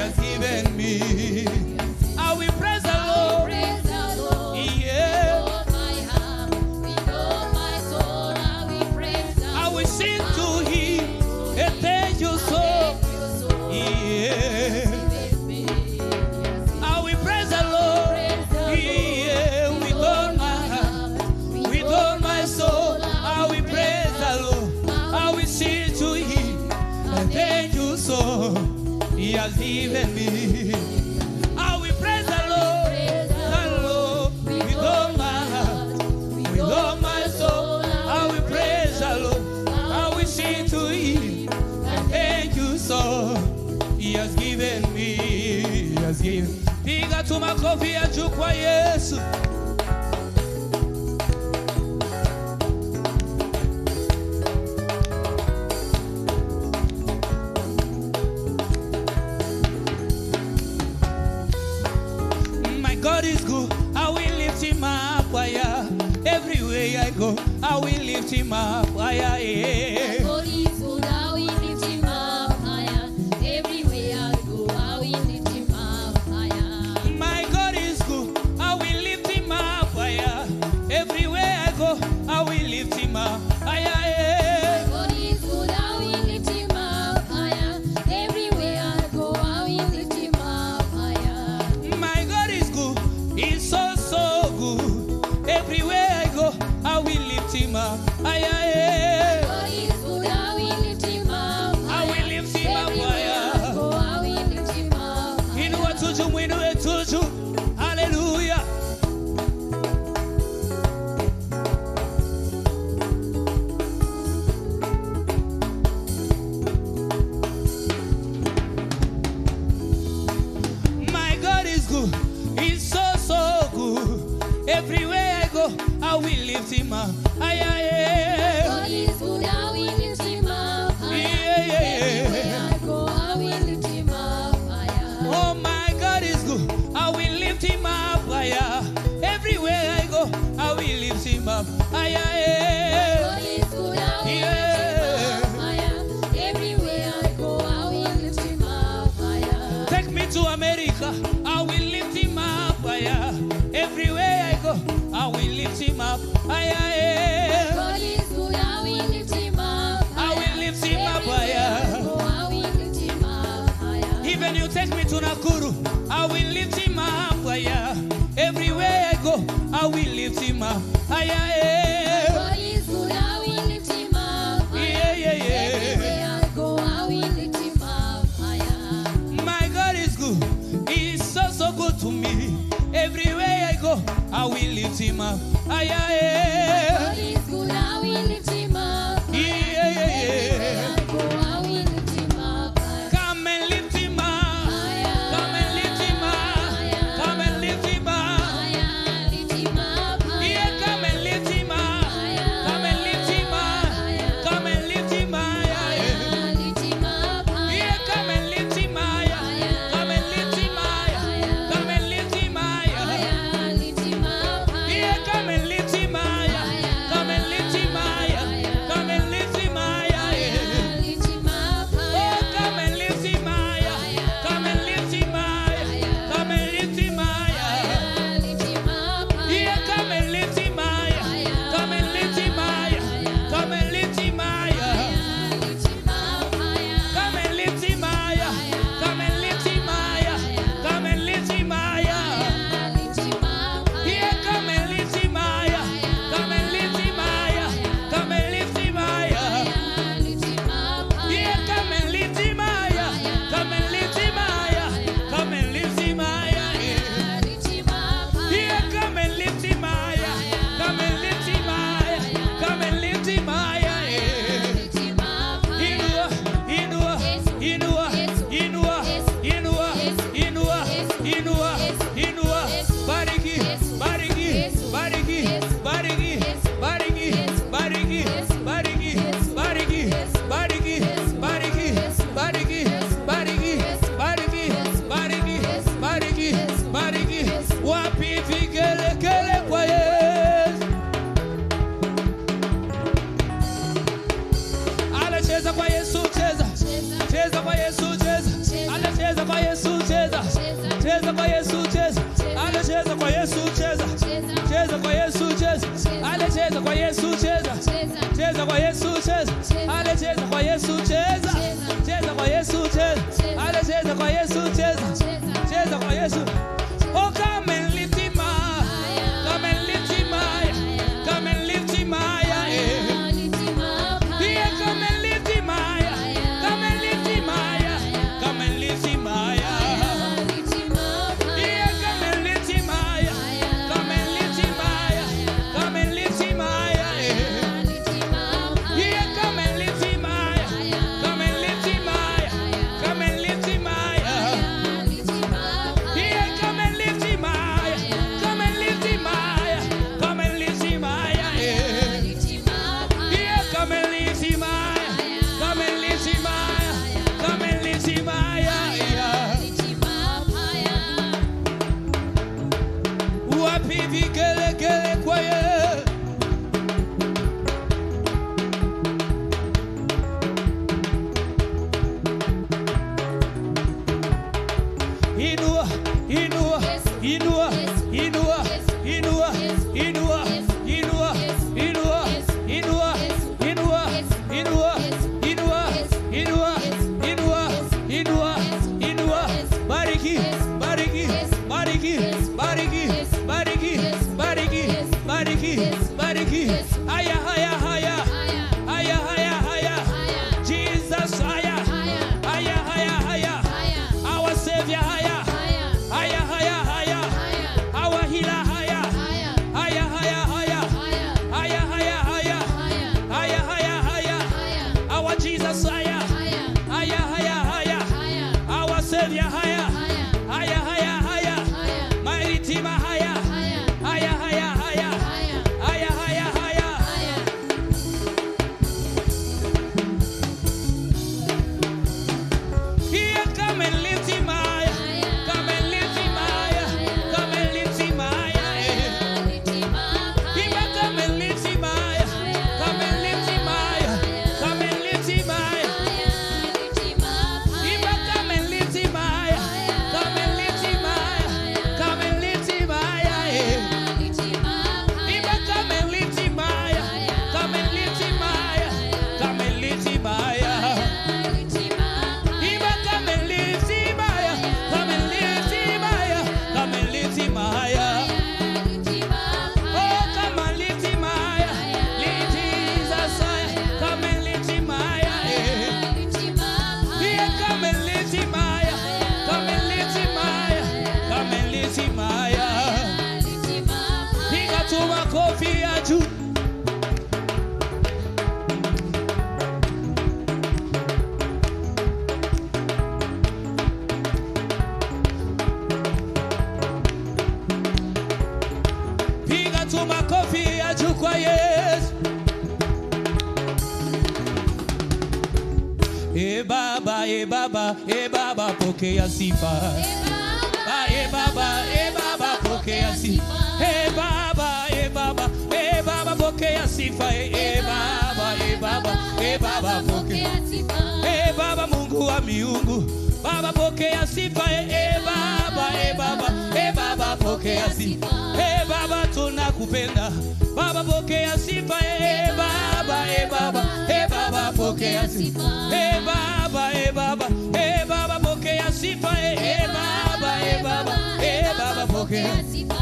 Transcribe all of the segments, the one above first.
has given me. I will praise the Lord. Yeah. I will sing to Him and thank you so. Yeah. I will praise the Lord. Yeah. With all my heart, with all my soul, I will praise the Lord. I will sing to Him and thank you so. He has given me. I will praise the Lord, with all my heart, with all my soul. I will praise the Lord. I will sing to Him and thank you so. He has given me. He has given. Piga tu makofi ya juu kwa Yesu. God is good, I will lift Him up higher. Everywhere I go, I will lift Him up higher. Yeah. God is good, I will lift Him up higher. Everywhere I go, I will lift Him up higher. My God is good, I will lift Him up higher. Everywhere I go, I will lift Him up higher. Yeah. God is good, I will lift Him up higher. Everywhere I go, I will lift Him up higher. My God is good, He's so, so good. Everywhere I go, I will lift Him up higher. Yeah. God is good, I will lift Him up higher. I will lift Him up Everywhere I go, higher. I will lift Him up higher. Inua tuju, mwinue tuju. Hallelujah. My God is good. He's so, so good. Everywhere I go, I will lift Him up higher. Yeah. God is good, I will lift Him up higher. Yeah, yeah, Everywhere yeah. I go, I will lift Him up higher. Oh, my God is good. I will lift Him up higher. Everywhere I go, I will lift Him up higher. Yeah. God is good, I will lift Him up higher. Everywhere I go, I will lift Him up higher. Take me to America, I will lift Him up higher. Everywhere I go, I will lift Him up higher. Yeah. God is good, I will lift Him up I higher. will lift Him up Everywhere I higher. go, I will lift Him up higher. Even you take me to Nakuru, I will lift Him up higher. Everywhere I go, I will lift Him up higher. Yeah. God is good, I will lift Him up higher. Yeah, yeah, yeah. Everywhere I go, I will lift Him up higher. My God is good. He's so, so good to me. Everywhere I go, I will lift Him up higher. Yeah. God is good, I will lift Him up higher. Yeah, yeah, Everywhere yeah. I go, I will lift Him up higher. Come and lift Him up. Come and lift Him up. Come and lift Him up. Higher, lift Him up higher. Yeah, come and lift Him up. Come and lift Him up. Come and lift Him up. Higher, lift Him up higher. Yeah, come and lift Him up. Come and lift Him up. Come and lift Him up. Higher, lift Him up higher. Yeah, come and lift Him up. Come and lift Him up. Come and lift Him up. Higher, lift Him up Oh, higher. come and lift Him up. Come and lift Him up. Come and lift Him up. Higher, lift Him up higher. Yeah, come and lift Him up. Come and lift Him up. Come and lift Him up. Higher, lift Him up higher. Come and lift Him up. Come and lift Him up. Come and lift Him up. Higher, lift Him up higher. Yeah, come and lift Him up. Come and lift Him up. Come and lift Him up. Higher, lift Him up higher. Yeah, come and lift Him up. Come and lift Him up. Come and lift Him up. Higher, lift Him up higher. Yeah, come and lift Him up. Come and lift Him up. Come and lift Him up. Lift Him up higher. Inua, inua, inua, inua, inua, inua, inua, inua. Bariki, bariki, bariki, bariki, bariki, bariki, bariki, bariki, bariki, bariki, bariki, bariki, bariki, bariki, bariki, bariki. Wapi vigelegele kwa Yesu. Anacheza kwa Yesu, cheza. Cheza kwa Yesu, cheza. Anacheza kwa Yesu, cheza kwa Yesu, cheza. Ale cheza kwa Yesu, cheza. Cheza kwa Yesu, cheza. Ale cheza kwa Yesu, cheza. Cheza kwa Yesu, cheza. Ale cheza kwa Yesu, cheza. Cheza kwa Yesu, cheza. Ale cheza kwa Yesu, cheza. Cheza kwa Yesu. Oh, come and lift him high. Come and lift him high. Come and lift him high. Yeah, come and lift him high. Come and lift him high. Come and lift him high. Yeah, come and lift him high. Come and lift him high. Come and lift him high. Yeah, come and lift him high. Come and lift him high. Come and lift him high. Yeah, come and lift him high. Come and lift him high. Come and lift him high. Yeah, come and lift him high. Come and lift him high. Come and lift him high. Wapi vigelegele kwa Yesu. Inua, inua, inua, inua, inua, inua, inua, inua, inua, inua, inua, inua, inua, inua, inua, inua. Bariki, bariki, bariki, bariki, bariki, bariki, bariki, bariki. Haya, haya, haya. Haya, haya, haya. Jesus, haya. Haya, haya, haya. Our Savior, haya. Haya, haya, haya. Our healer, haya. Haya, haya, haya. Haya, haya, haya. Haya, haya, haya. Our Jesus, haya. Haya, haya, haya. Our Savior, haya. Haya, haya, haya. My Redeemer, haya. Haya, haya, haya. Haya, haya, haya. Here, come and lift him high. Come and lift him high. Come and lift him high. Here, come and lift him high. Come and lift him high. Come and lift him high. Here, come and lift him high. Come and lift him high. Come and lift him high. Here, come and lift him high. Come and lift him high. Come and lift him high. Iba, come and lift him higher. Come and lift him higher. Come and lift him higher. Oh, come and lift him higher. Lift Jesus higher. Come and lift him higher. Yeah, come and lift him higher. Come and lift him higher. Come and lift him higher. Piga tu makofi ya juu. Piga tu makofi ya juu kwa Yesu. Baba, Baba, Baba, pokea sifa. Baba, Baba, pokea sifa. Baba, Baba, Baba, pokea sifa. Baba, Baba, pokea sifa. Baba, Mungu wa miungu. Baba, pokea sifa. Baba, Baba, pokea sifa. Baba, tunakupenda. Baba, pokea sifa. Baba, Baba, pokea sifa. Baba, Baba, pokea sifa. Baba, pokea sifa.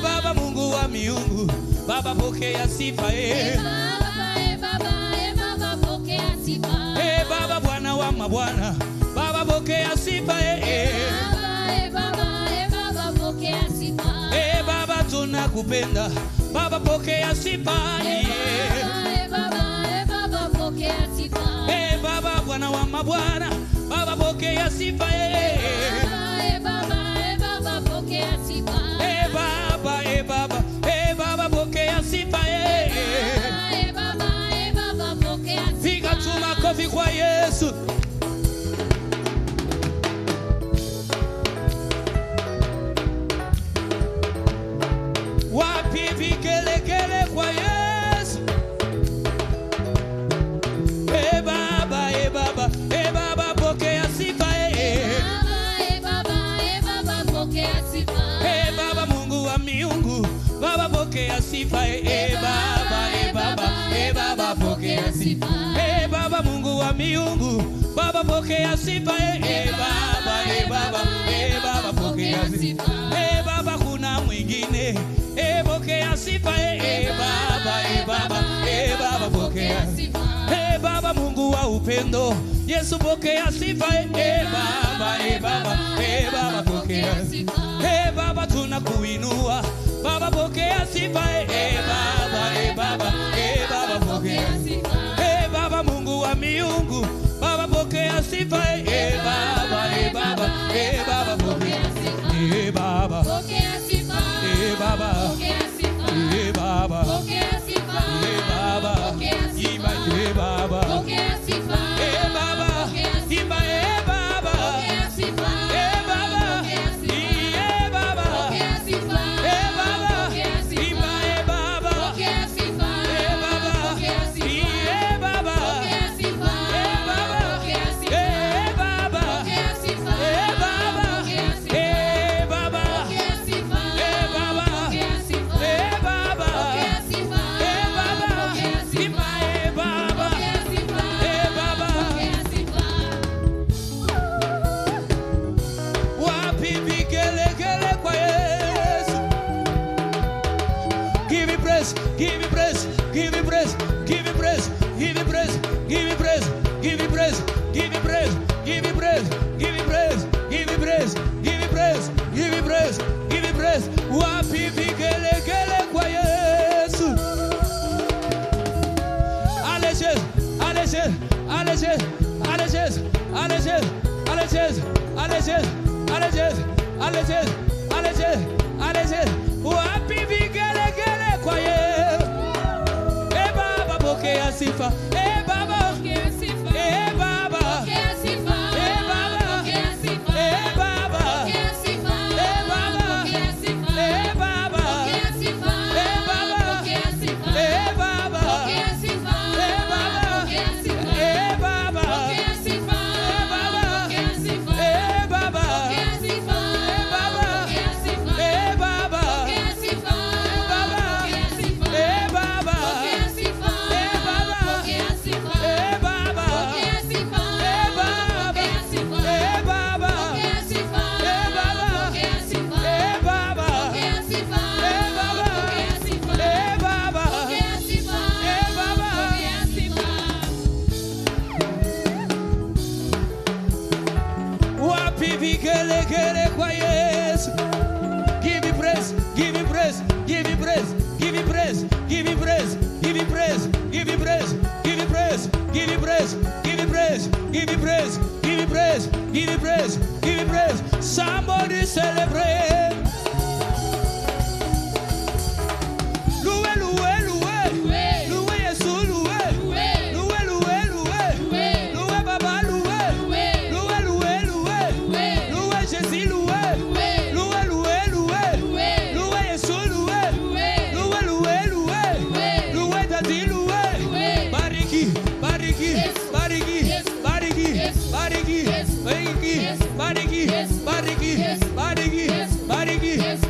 Baba, Mungu wa miungu. Baba, pokea sifa. Baba, pokea sifa. Baba, Bwana wa mabwana. Baba, pokea sifa. Baba, pokea sifa. Baba, tunakupenda. Baba, pokea sifa. Baba, pokea sifa. Baba, Bwana wa mabwana. Baba, pokea sifa. Baba, pokea sifa. Baba, pokea sifa. Baba, pokea sifa. Piga tu makofi kwa Yesu. Wapi vigelegele kwa Yesu. Baba, pokea sifa. sifa, Baba pokea sifa. Baba Mungu wa miungu, Baba pokea sifa, Baba pokea sifa. Baba kuna mwingine, pokea sifa, Baba pokea sifa. Baba Mungu wa upendo, Yesu pokea sifa, Baba pokea sifa. Baba tunakuinua, Baba pokea sifa, Baba pokea sifa. Baba Mungu wa miungu, Baba pokea sifa, Baba pokea sifa. Baba Pokea sifa. Baba Pokea sifa. Baba Pokea sifa. Baba Pokea sifa. Baba Pokea sifa. Baba Imba Baba Pokea sifa. Baba Pokea sifa. Baba Pokea sifa. Baba Pokea sifa. Imba Baba Pokea sifa. Baba Pokea sifa. Baba Pokea sifa. Baba Pokea sifa. Baba Pokea sifa. Baba Pokea sifa. Baba Pokea sifa. Baba Pokea sifa. Baba Pokea sifa. Baba Pokea sifa. Imba Baba Pokea sifa. Baba Pokea sifa. Wapi vigelegele kwa Yesu. Give him praise, give him praise, give him praise, give him praise, give him praise, give him praise, give him praise, give him praise, give him praise, give him praise, give him praise, give him praise, give him praise, give him praise. Wapi vigelegele kwa Yesu. Alejes, alejes, alejes, alejes, alejes, alejes, alejes, alejes, alejes, alejes, alejes. Wapi vigelegele kwa Yesu. Baba pokea sifa. Baba Pokea sifa. Baba Pokea sifa. Baba Pokea sifa. Baba Pokea sifa. Baba Pokea sifa. Baba Pokea sifa. Baba Pokea sifa. Baba Pokea sifa. Pokea sifa. Baba Pokea sifa. Baba Pokea sifa. Baba Pokea sifa. Baba Pokea sifa. Baba Pokea sifa. Baba Pokea sifa. Baba Pokea sifa. Baba Pokea sifa. Baba Pokea sifa. Baba Pokea sifa. Baba Pokea sifa. Baba Pokea sifa. Baba Pokea sifa. Baba Pokea sifa. Baba Pokea sifa. Baba Pokea sifa. Wapi vigelegele kwa Yesu. Give him praise, give him praise, give him praise, give him praise, give him praise, give him praise, give him praise, give him praise, give him praise, give him praise, give him praise, give him praise, give him praise, give him praise. Somebody celebrate. Loué, loué, loué, loué Yesu, loué, loué, loué, loué, loué Baba, loué, loué, loué, loué, loué Jésus, loué, loué, loué, loué, loué Yesu, loué, loué, loué, loué, loué Daddy, loué. Bariki, bariki, bariki, bariki, bariki, bariki, bariki, bariki, bariki, bariki,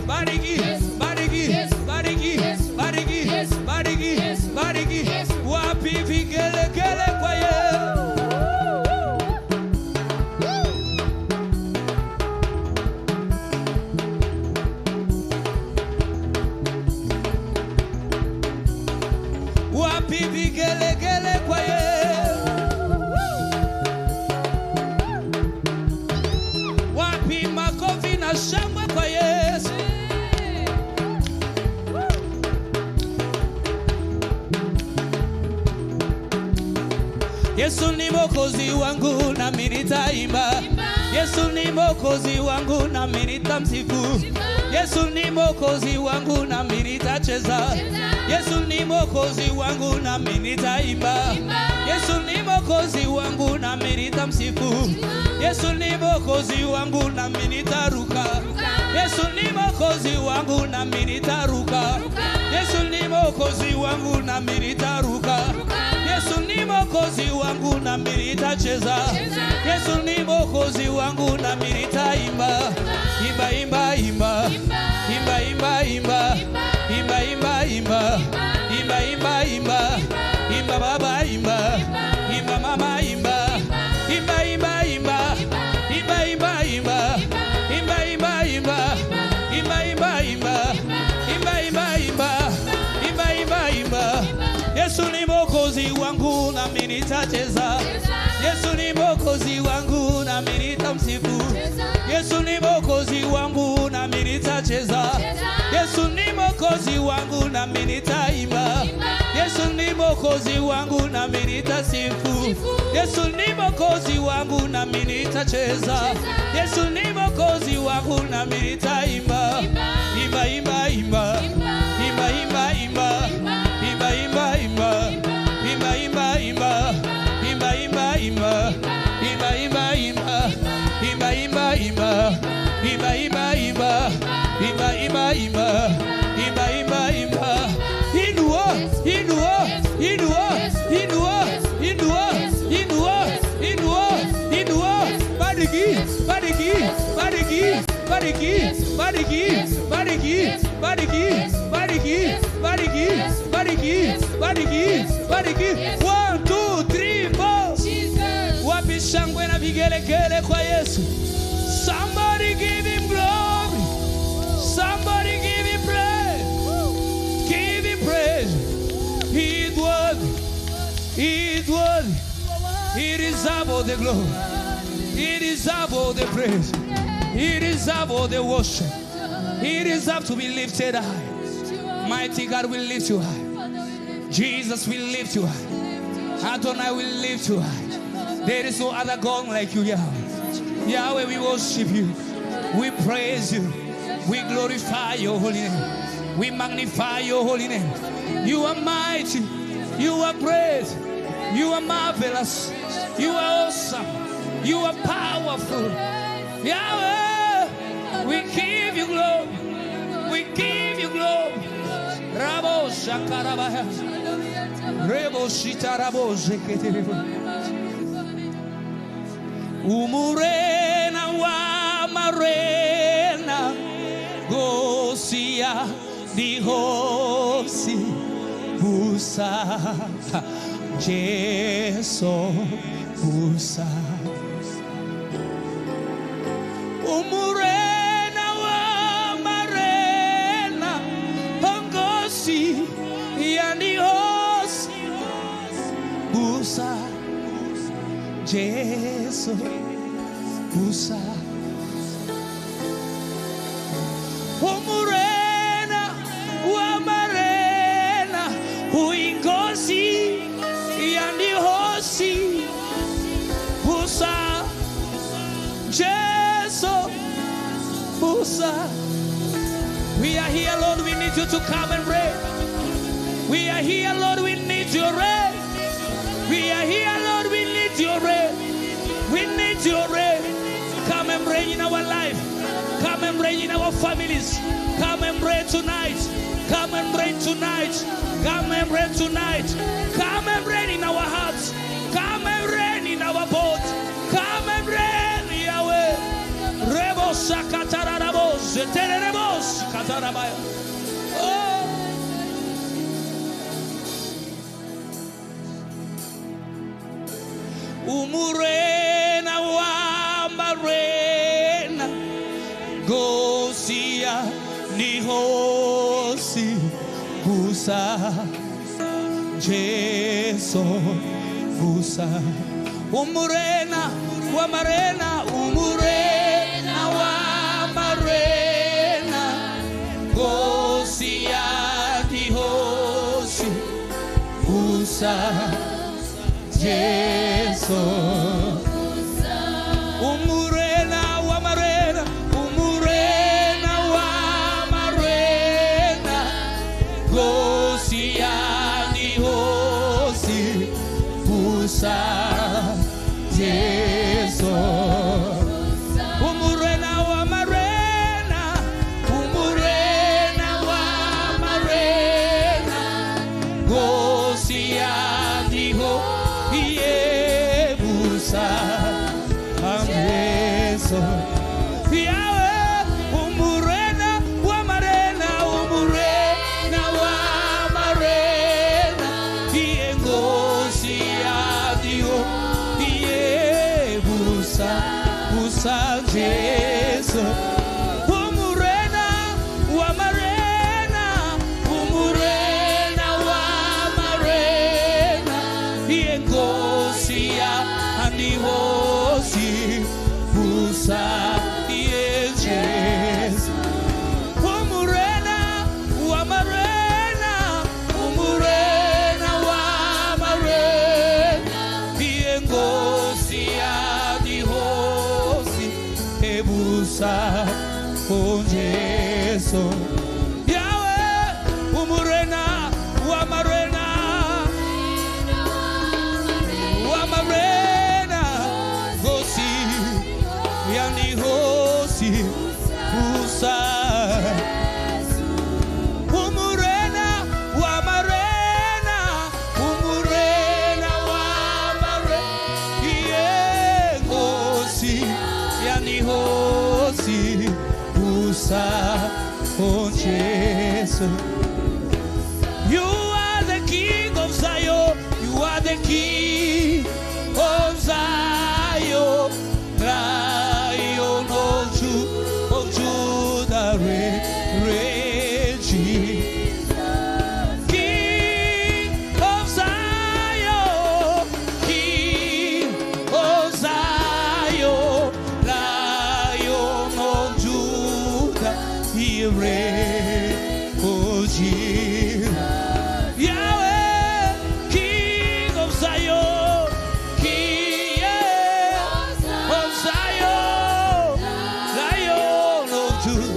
bariki, bariki, bariki, bariki, bariki, bariki. Wapi vigelegele kwa Yesu. Wapi vigelegele kwa Yesu. Wapi makofi na shangwe kwa Yesu. Yesu ni mwokozi wangu na mimi nitaimba. Yesu ni mwokozi wangu na mimi nitamsifu. Yesu ni mwokozi wangu na mimi nitacheza. Yesu ni mwokozi wangu na mimi nitaimba. Yesu ni mwokozi wangu na mimi nitamsifu. Yesu ni mwokozi wangu na mimi nitaruka. Yesu ni mwokozi wangu na mimi nitaruka. Yesu ni mwokozi wangu na mimi nitaruka. Yesu ni mwokozi wangu na mimi nitacheza. Yesu ni mwokozi wangu na mimi nitaimba. Imba imba imba. Imba imba imba. Imba imba imba. nitasifu. Yesu ni mwokozi wangu nami nitacheza. Yesu ni mwokozi wangu nami nitaimba. Yesu ni mwokozi wangu nami nitasifu. Yesu ni mwokozi wangu nami nitacheza. Yesu ni mwokozi wangu nami nitaimba. Imba imba imba. Imba imba imba. Imba imba imba. Imba imba imba. Imba imba imba. Imba imba imba. Imba imba imba. Imba imba imba. Imba imba imba. Imba imba imba. Inua, inua, inua, inua, inua, inua, inua, inua. Bariki, bariki, bariki, bariki, bariki, bariki, bariki, bariki, bariki, bariki, bariki, bariki. 1, 2, 3, 4. Wapi shangwe na vigelegele kwa Yesu? Somebody give him glory. Somebody give him praise. Give him praise. He is worthy. He is worthy. He deserves all the glory. He deserves all the praise. He deserves all the worship. He deserves to be lifted high. Mighty God will lift you high. Jesus will lift you high. Adonai will lift you high. There is no other God like you, Yahweh. Yahweh, we worship you. We praise you. We glorify your holy name. We magnify your holy name. You are mighty. You are great. You are marvelous. You are awesome. You are powerful. Yahweh, we give you glory. We give you glory. Rabo shakarabaya. Rebo shitarabo zeketerebo. Umurena wa marena gosia dihosi busa Jeso busa. Umurena wa marena hongosi yandihosi busa Jesu busa. Umurena wa marena huingosi yandihosi busa Jesu busa. We are here, Lord, we need you to come and reign. We are here, Lord, we need your reign. We are here, Lord, we need your reign. We need your reign. Come and reign in our life. Come and reign in our families. Come and reign tonight. Come and reign tonight. Come and reign tonight. Come and reign in our hearts. Come and reign in our boats. Come and reign, Yahweh. Rebos sakatarabos, terebos katarabaya. Oh. Umurena wa marena gosia nihosi busa Jesu busa. Umurena wa marena, umurena wa marena gosia nihosi busa Jesu. Umurena wa marena, umurena wa marena gosia nihosi busa Jesu. Umurena wa marena, umurena wa marena gosia nihosi busa Jesu. Yahweh, umurena wa marena, umurena wa marena gosia busa busa Jesu. Umurena wa marena, umurena wa marena gosia busa usa onjeso Yahweh umurena wamarena wamarena hosi yani hosi usa umurena wamarena umurena wamarena hosi yani hosi usa onjeso You are the King of Zion. You are the King of Zion. Lion of Judah, reign, King of Zion, King of Zion, Lion of Judah, He reigns, oh Jesus. Yahweh, King of Zion, King of Zion, Lion of Judah,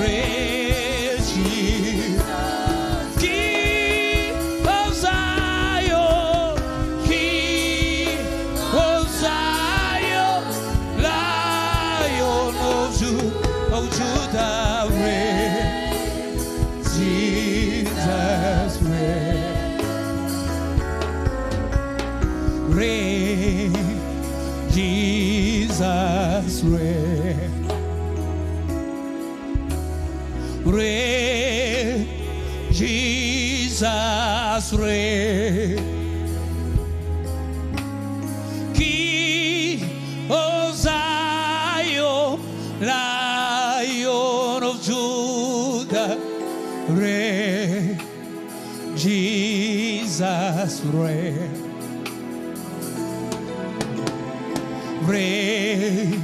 reign, King of Zion, King of Zion, Lion of Judah, reign. Jesus reign, Jesus reign, reign, Jesus reign, King of Zion, Lion of Judah. Reign, Jesus reign, reign,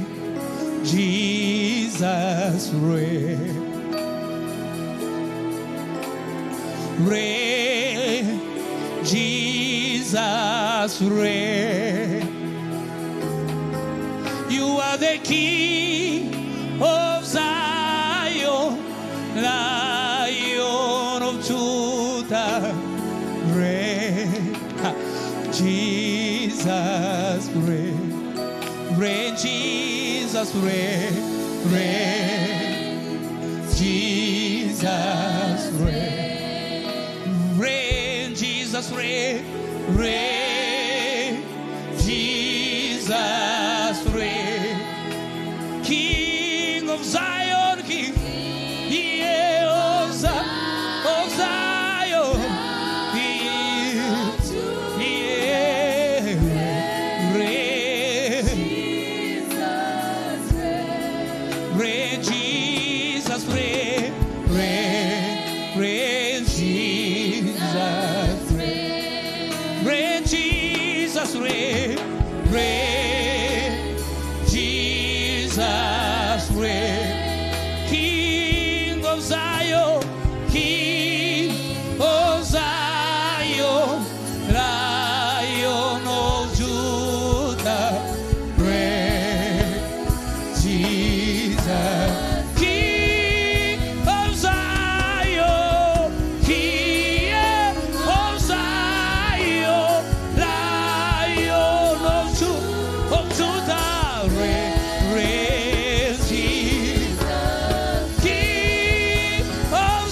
Jesus reign, reign, Jesus reign. You are the King of Zion, Lion of Judah, reign, Jesus reign, reign, Jesus reign, reign, Jesus reign, reign, Jesus reign, reign, Jesus reign, King of Zion, King. King of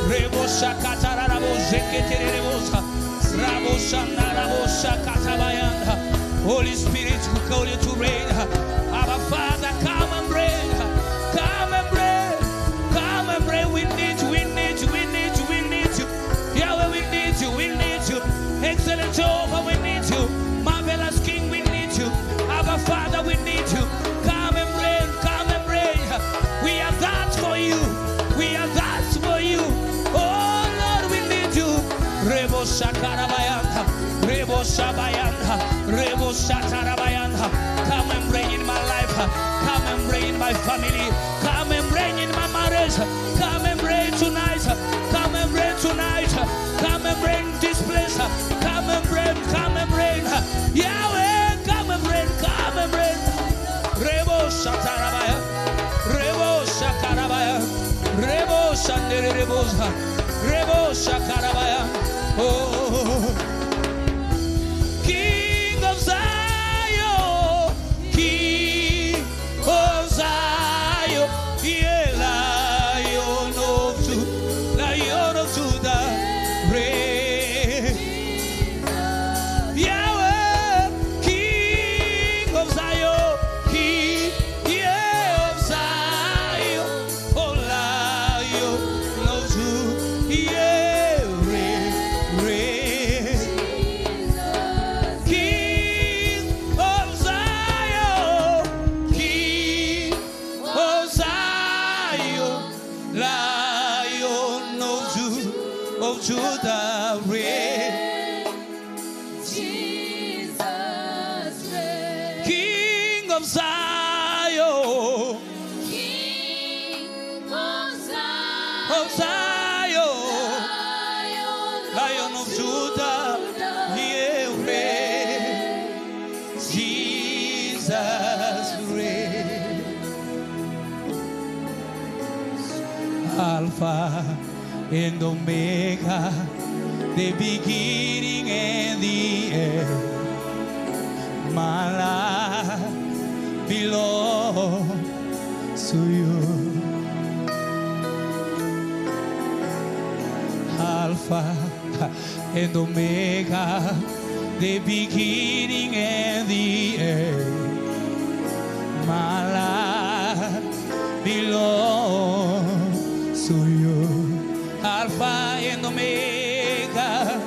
Rebosha katarabo zeketerebosa. Rabosha narabosha katabayanda. Holy Spirit, we call you to reign. Our Father, come and reign. Come and reign. Come and reign. We need you. We need you. We need you. We need you. Yahweh, we need you. We need you. Excellent Jehovah, we need you. Marvelous King, we need you. Our Father, we need you. Come and reign. Come and reign. We are that for you. We are that for you. Oh Lord, we need you. Rebo Shakarabayanda, Rebo Shabayanda, Rebo Shatarabayanda. Come and reign in my life. Come and reign in my family. Come and reign in my marriage. Come and reign tonight. Come and reign tonight. Come and reign this place. Come and reign. Come and reign. Yahweh, come and reign. Come and reign. Rebo Shatarabaya, Rebo Shakarabaya, Rebo Shandere Rebosa, Rebo Shakarabaya. Oh, King of Zion, King of Zion, yeah, Lion of Judah, reign. Yahweh, King of Zion, King, yeah, of Zion, oh, Lion of Judah, yeah, reign. King of Zion, King of Zion, Lion of Judah, reign. Jesus reign. King of Zion, King of of Zion, Zion, Lion of Judah, yeah, reign. Jesus reign. Alpha and Omega, the beginning and the end. My life belongs to you. Alpha and Omega, the beginning and the end. My life belongs to you. Alpha and Omega,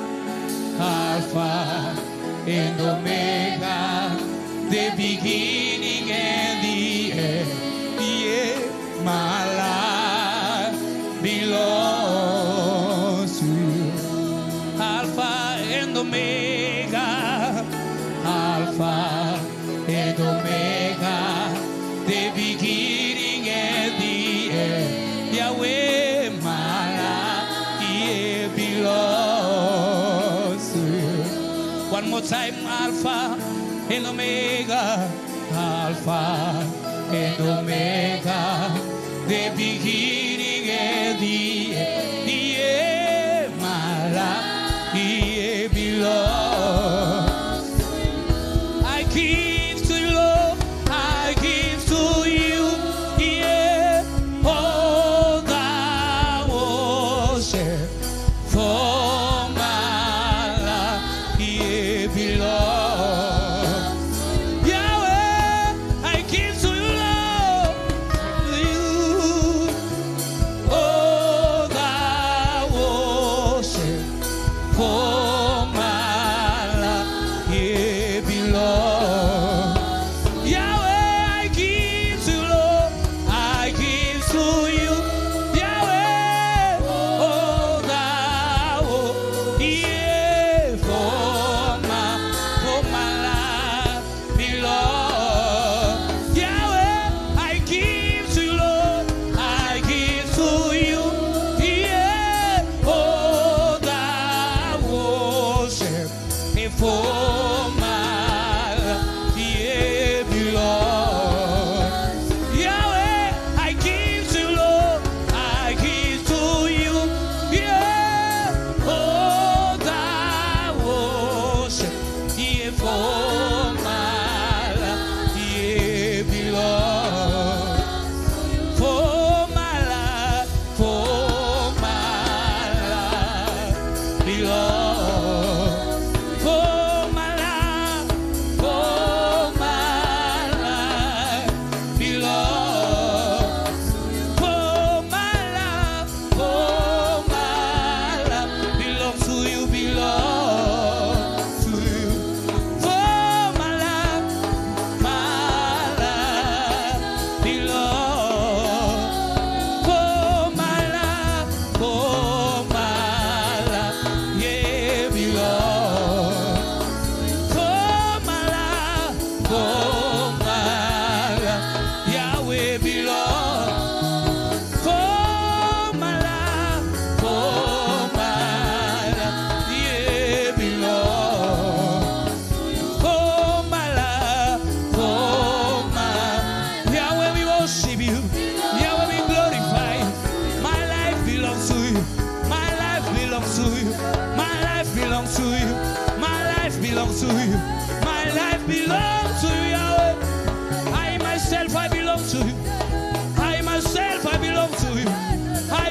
Alpha and Omega, the beginning and the end. Yeah, my life belongs to you. Alpha and Omega, Alpha and Omega, the beginning and the end. Yahweh, my life, yeah, belongs to you. One more time, Alpha and Omega, Alpha and Omega, the beginning and the end. Yeah, my life, yeah, belongs to you. I give to you, Lord, I give to you, yeah, all that worship for my life, yeah, belongs. Yahweh, I give to you, Lord,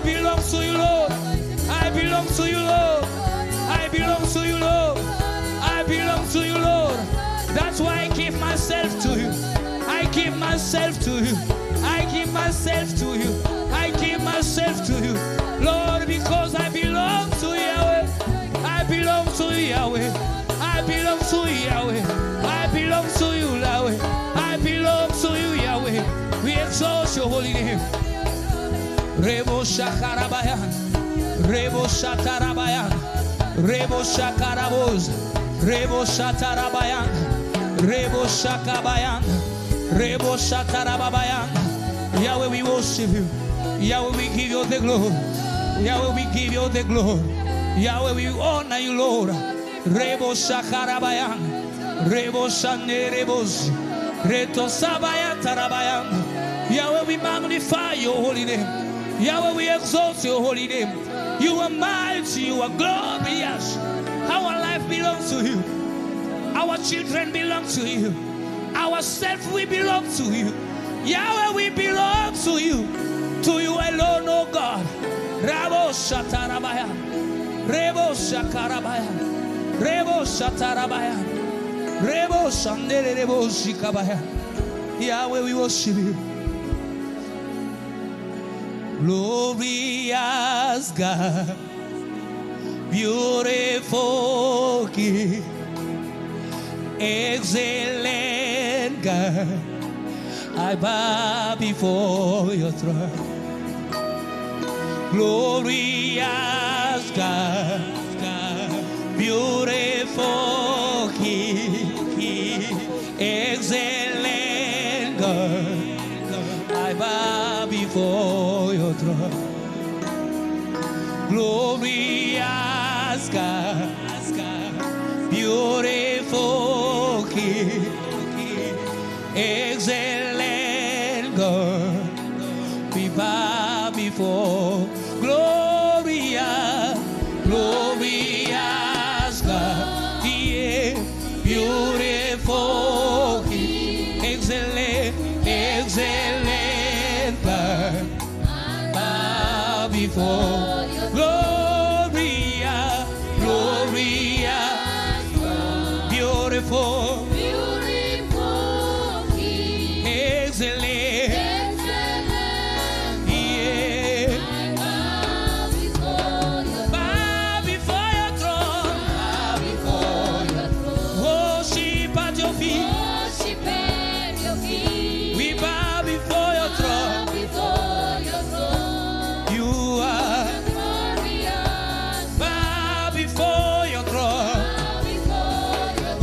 belong to you, Lord. I belong to you, Lord. I belong to you, Lord. I belong to you, Lord. That's why I give myself to you. I give myself to you. I give myself to you. I give myself to you, Lord, because I belong to Yahweh. I belong to Yahweh. I belong to Yahweh. I belong to you, Yahweh. I belong to you, Yahweh. We exalt your holy name. Rebo Shakarabayan. Rebo Shatarabayan. Rebo Shakarabos. Rebo Shatarabayan. Rebo Shakabayan. Rebo Shatarabayan. Yahweh, we worship you. Yahweh, we give you the glory. Yahweh, we give you the glory. Yahweh, we honor you, Lord. Rebo Shakarabayan. Rebo Shanerebos. Reto Sabayan Tarabayan. Yahweh, we magnify your holy name. Yahweh, we exalt your holy name. You are mighty, you are glorious. Our life belongs to you. Our children belong to you. Ourselves, we belong to you. Yahweh, we belong to you. To you alone, oh God. Rabo Shatarabaya. Rebo Shakarabaya. Rebo Shatarabaya. Rebo Shandere Rebo Shikabaya. Yahweh, we worship you. Glorious God, beautiful King, excellent God, I bow before your throne. Glorious God, beautiful King, excellent God, I bow before your throne. Glorious God, beautiful King, excellent God, we bow before. Glorious, glorious God, yeah, beautiful King, excellent, excellent God, bow before. Gloria, Gloria, beautiful, Beautiful King, excellent, excellent, yeah. I bow before your Bow before your throne, worship at your feet. worship at your feet. We bow before your throne. Before your throne, You are glorious. bow before your throne. Before your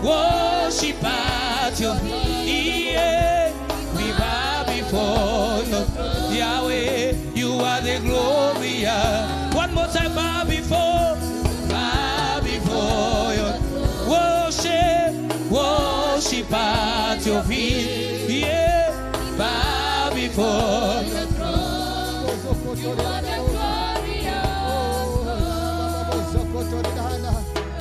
Worship at your feet. Yeah. We bow before your throne. Yahweh, you are the Gloria. One more time, bow before your worship at your feet. Yeah, bow before your throne, you are the glorious.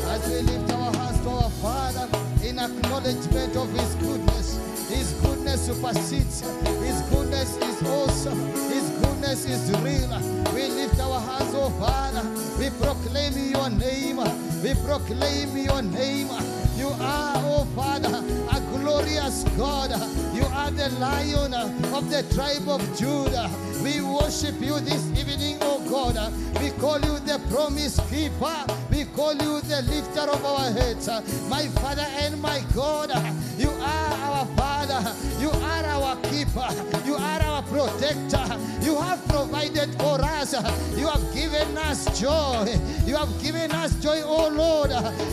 As we lift our hands to our Father in acknowledgement of His goodness. His goodness supersedes. His goodness is awesome. His goodness is real. We lift our hands, oh Father. We proclaim your name. We proclaim your name. You are, oh Father, a glorious God. You are the Lion of the tribe of Judah. We worship you this evening, oh God. We call you the promise keeper. We call you the lifter of our heads. My Father and my God, you are our Father. You are our keeper. You are our protector. You have provided for us. You have given us joy. You have given us joy, oh Lord.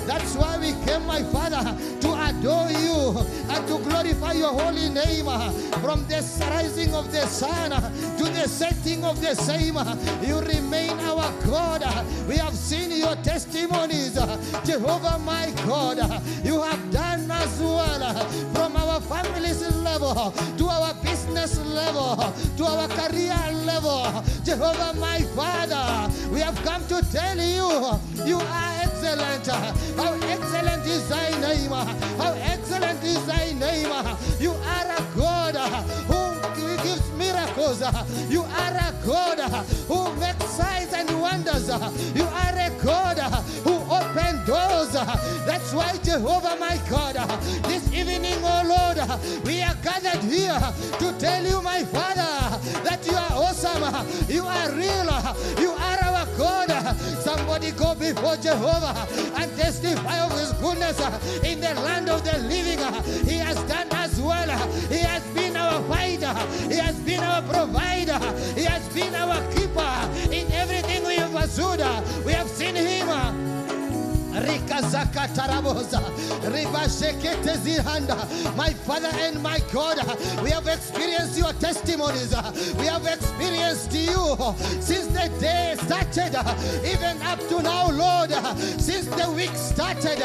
That's why we came, my Father, to adore you and to glorify your holy name. From the rising of the sun to the setting of the same, you remain our God. We have seen your testimonies, Jehovah, my God. You have done us well, from our family's level to our business level to our career level. Jehovah, my Father, we have come to tell you, you are excellent. How excellent is thy name. How excellent is thy name. You are a God who gives miracles. miracles. You are a God who makes signs and wonders. You are a God who opens doors. That's why, Jehovah, my God, this evening, oh Lord, we are gathered here to tell you, my Father, that you are awesome. You are real. You are our God. Somebody go before Jehovah and testify of his goodness in the land of the living. He has done us well. He has been our fighter. He has been our provider. He has been our keeper. In everything we have pursued, we have seen him. Rikazaka taraboza, ribashekete zihanda. My Father and my God, we have experienced your testimonies. We have experienced you since the day started, even up to now, Lord. Since the week started,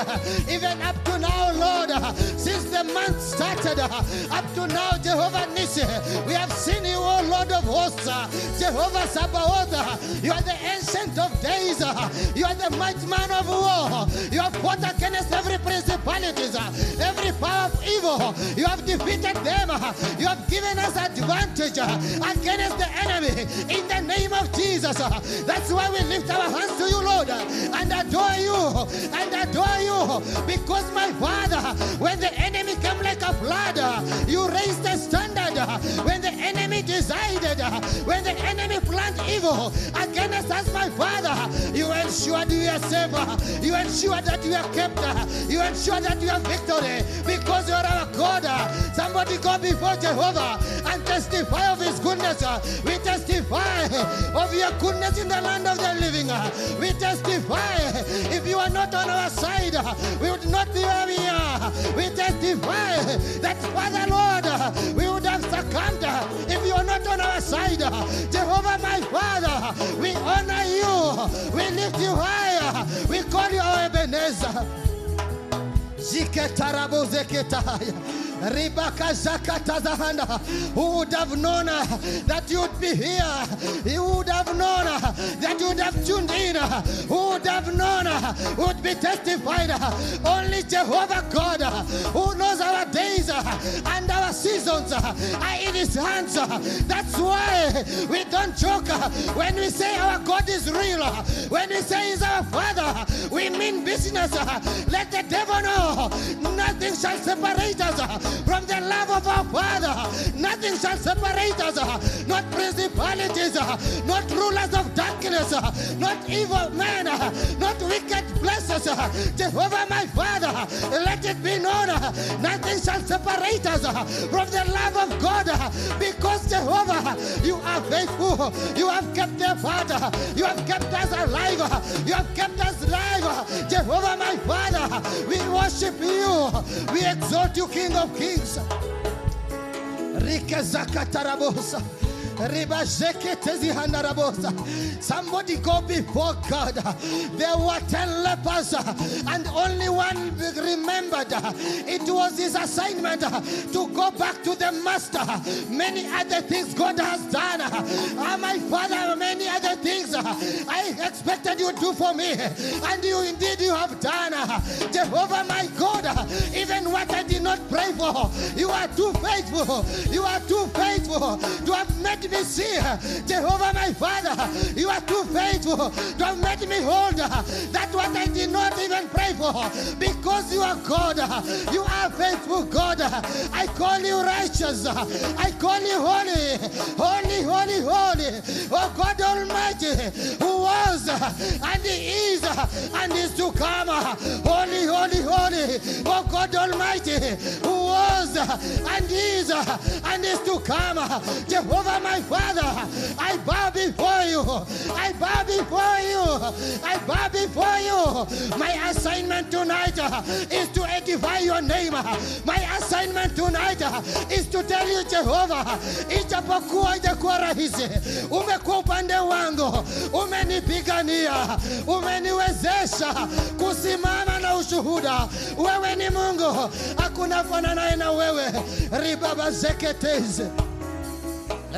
even up to now, Lord. Since the month started, up to now, Jehovah Nissi, we have seen you, O Lord of hosts. Jehovah Sabaoth, you are the ancient of days. You are the mighty man of war. You have fought against every principalities, every power of evil. You have defeated them. You have given us advantage against the enemy in the name of Jesus. That's why we lift our hands to you, Lord, and adore you, because my Father, when the enemy came like a flood, you raised the standard. When the enemy decided, when the enemy planned evil against us, my Father, you ensured we are safe. You ensured that you are kept. You ensure that you have victory because you are our God. Somebody go before Jehovah and testify of his goodness. We testify of your goodness in the land of the living. We testify. If you are not on our side, we would not be where we are. We testify that, Father Lord, we would have succumbed if you are not on our side. Jehovah, my Father, we honor you. We lift you higher. We call you our Ebenezer. Who would have known that you would be here? Who would have known that you would have tuned in? Who would have known would be testified? Only Jehovah God, who knows our days and our seasons, are in his hands. That's why we don't joke when we say our God is real. When we say he's our Father, we mean business. Let the devil know nothing shall separate us from the love of our Father. Nothing shall separate us. Not principalities, not rulers of darkness, not evil men, not wicked places. Jehovah, my Father, let it be known, nothing shall separate us from the love of God, because Jehovah, you are faithful. You have kept the Father. You have kept us alive. You have kept us alive. Jehovah, my Father, we worship you. We exalt you, King of Kings. Somebody go before God. There were 10 lepers and only one remembered. It was his assignment to go back to the master. Many other things God has done. My Father, many other things I expected you to do for me, and you indeed you have done. Jehovah, my God, even what I did not pray for, you are too faithful. You are too faithful to have made me see. Jehovah, my Father, you are too faithful to have made me hold that what I did not even pray for, because you are God. You are faithful God. I call you righteous. I call you holy. Holy, holy, holy. Oh God Almighty, who was and is and is to come. Holy, holy, holy. Oh God Almighty, who was and is to come. Jehovah, my Father, I bow before you. I bow before you. I bow before you. My assignment tonight is to edify your name. My assignment tonight is to tell you, Jehovah, ijapokuwa haijakuwa rahisi, umekuwa upande wangu, umenipigania, umeniwezesha kusimama na ushuhuda. Wewe ni Mungu, hakuna fananaye na wewe. Ribaba zeketeze.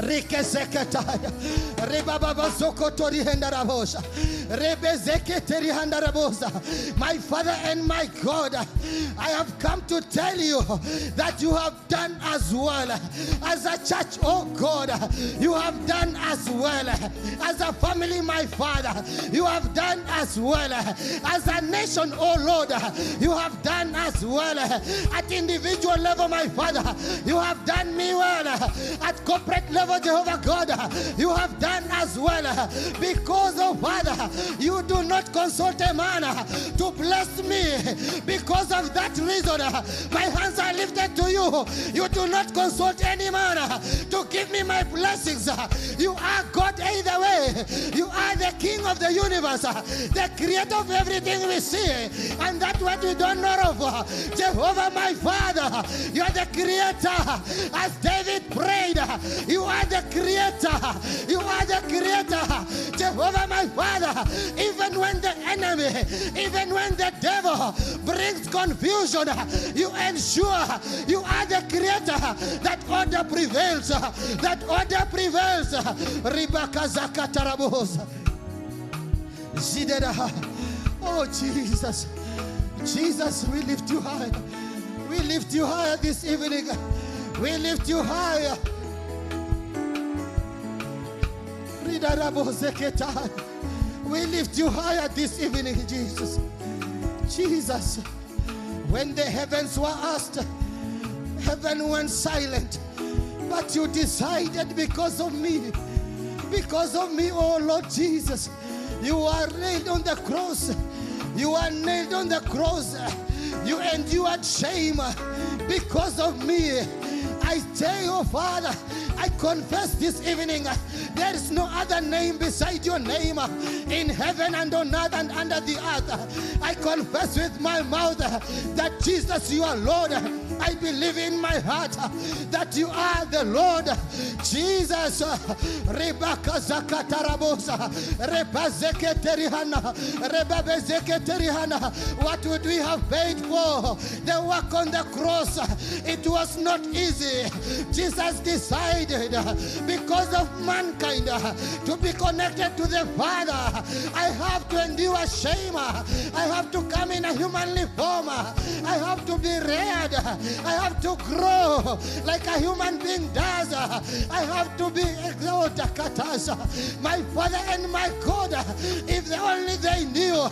Rikesekataya. Rebaba Zokotori Hendarabosa. Rebezeketeri Handarabosa. My Father and my God, I have come to tell you that you have done as well. As a church, oh God, you have done as well. As a family, my Father, you have done as well. As a nation, oh Lord, you have done as well. At individual level, my Father, you have done me well. At corporate level, Jehovah God, you have done as well. Because, oh Father, you do not consult a man to bless me. Because of that reason, my hands are lifted to you. You do not consult any man to give me my blessings. You are God either way. You are the King of the universe, the creator of everything we see, and that's what we don't know of. Jehovah, my Father, you are the creator. As David prayed, you are the creator. You are the creator. Jehovah, my Father, even when the enemy, even when the devil brings confusion, you ensure you are the creator. That order prevails. That order prevails. Ribaka Zakatarabosa. Zidera. Oh Jesus. Jesus, we lift you high. We lift you higher this evening. We lift you higher. We lift you higher this evening, Jesus. Jesus, when the heavens were asked, heaven went silent. But you decided because of me, oh Lord Jesus, you are nailed on the cross. You are nailed on the cross. You endured shame because of me. I tell you, Father, I confess this evening, there is no other name beside your name in heaven and on earth and under the earth. I confess with my mouth that Jesus, you are Lord. I believe in my heart that you are the Lord. Jesus, Rebaka Zakatarabosa, Rebazeketerihana, Rebabezeketerihana. What would we have paid for the work on the cross? It was not easy. Jesus decided, because of mankind, to be connected to the Father. I have to endure shame. I have to come in a humanly form. I have to be reared. I have to grow like a human being does. I have to be exalted. My Father and my God, if only they knew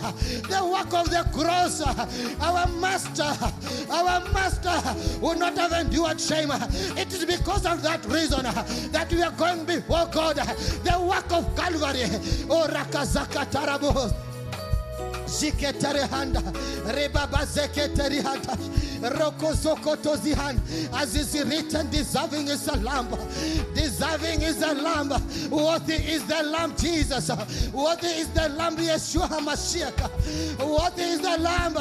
the work of the cross, our master would not have endured shame. It is because of that reason that we are going before God. The work of Calvary. Oh, Rakazaka Tarabos. Ziketerehanda, Rebaba Zeketerihanda, Rokozokotozihan, as is written, deserving is the Lamb. Deserving is the Lamb. Worthy is the Lamb, Jesus. Worthy is the Lamb, Yeshua HaMashiach. Worthy is the Lamb.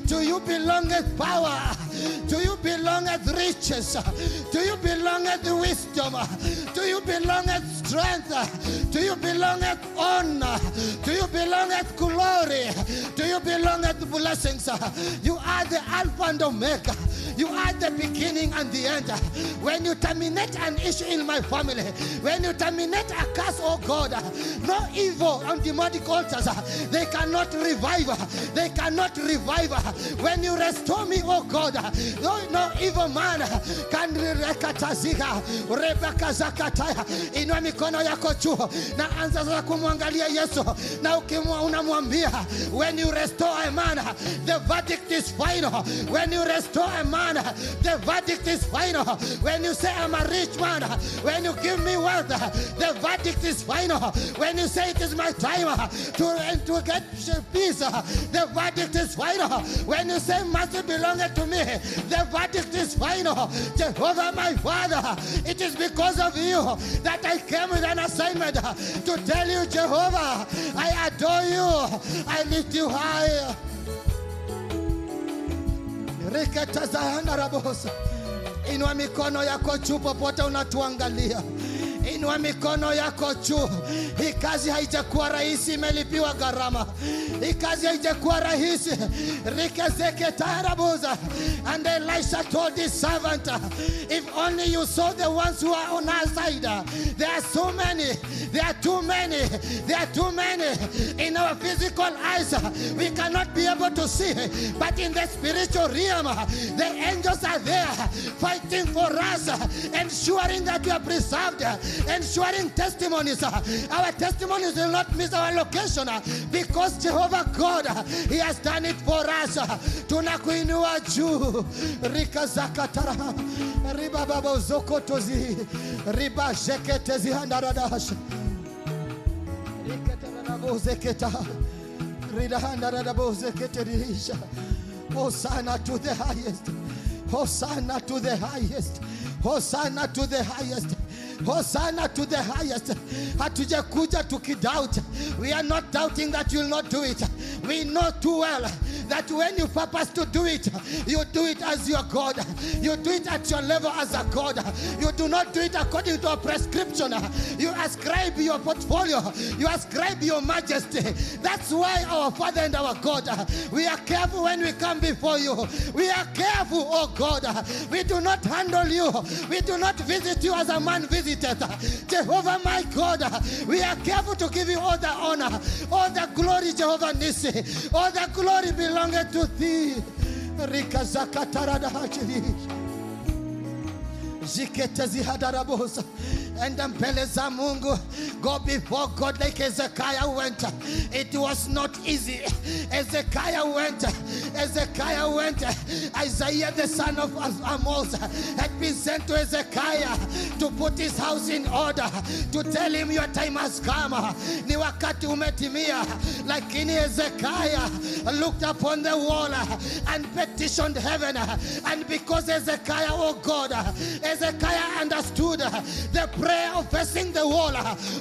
To you belongeth power. To you belongeth riches. To you belongeth wisdom. To you belongeth strength. To you belongeth honor. To you belongeth glory. To you belongeth blessings. You are the Alpha and Omega. You are the beginning and the end. When you terminate an issue in my family, when you terminate a curse, oh God, no evil on demonic altars, they cannot revive. They cannot revive. When you restore me, oh God, no evil man can rekataziga rebaka zakataya. Inua mikono yako juu na anza za kumwangalia Yesu na unamwambia, when you restore a man, the verdict is final. When you restore a man, the verdict is final. When you say I'm a rich man, when you give me wealth, the verdict is final. When you say it is my time to get peace, the verdict is final. When you say mercy belongeth to me, the verdict is final. Jehovah, my Father, it is because of you that I came with an assignment to tell you, Jehovah, I adore you. I lift you high. Inua mikono yako juu popote unatuangalia. Inua mikono yako juu. Hii kazi haijakuwa rahisi, imelipiwa gharama. Hii kazi haijakuwa rahisi. Rikezeke tarabuza. And Elisha told his servant, if only you saw the ones who are on our side. There are so many. There are too many. There are too many. In our physical eyes, we cannot be able to see. But in the spiritual realm, the angels are there fighting for us, ensuring that we are preserved, ensuring testimonies. Our testimonies will not miss our location because Jehovah God, He has done it for us. Tunakuinua juu. Rika zakatara. Riba babo zokotozi. Riba jeketezi handaradash. Riketarabo zeketa. Rida handarabo zeketerisha. Hosanna to the highest. Hosanna to the highest. Hosanna to the highest. Hosanna to the highest. Hatujakuja tukidoubt. We are not doubting that you will not do it. We know too well that when you purpose to do it, you do it as your God. You do it at your level as a God. You do not do it according to a prescription. You ascribe your portfolio. You ascribe your majesty. That's why our Father and our God, we are careful when we come before you. We are careful, oh God. We do not handle you. We do not visit you as a man visited. Jehovah my God, we are careful to give you all the honor, all the glory, Jehovah Nisi. All the glory belongeth to thee. Rika zakatarada hachiri. Ziketezi hadarabosa. And mbele za Mungu, go before God like Hezekiah went. It was not easy. Hezekiah went. Isaiah the son of Amos had been sent to Hezekiah to put his house in order, to tell him your time has come. Ni wakati umetimia. Lakini Hezekiah looked upon the wall and petitioned heaven. And because Hezekiah, oh God, Hezekiah understood the prayer of facing the wall.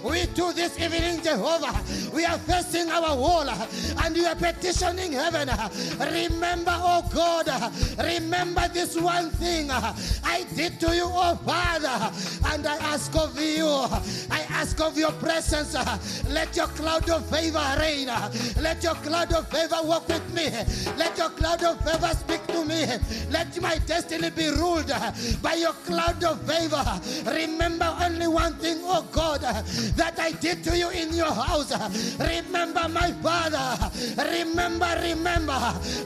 We do this evening, Jehovah. We are facing our wall and we are petitioning heaven. Remember, oh God, remember this one thing I did to you, oh Father, and I ask of you, I ask of your presence. Let your cloud of favor reign. Let your cloud of favor walk with me. Let your cloud of favor speak to me. Let my destiny be ruled by your cloud of favor. Remember only one thing, oh God, that I did to you in your house. Remember, my Father.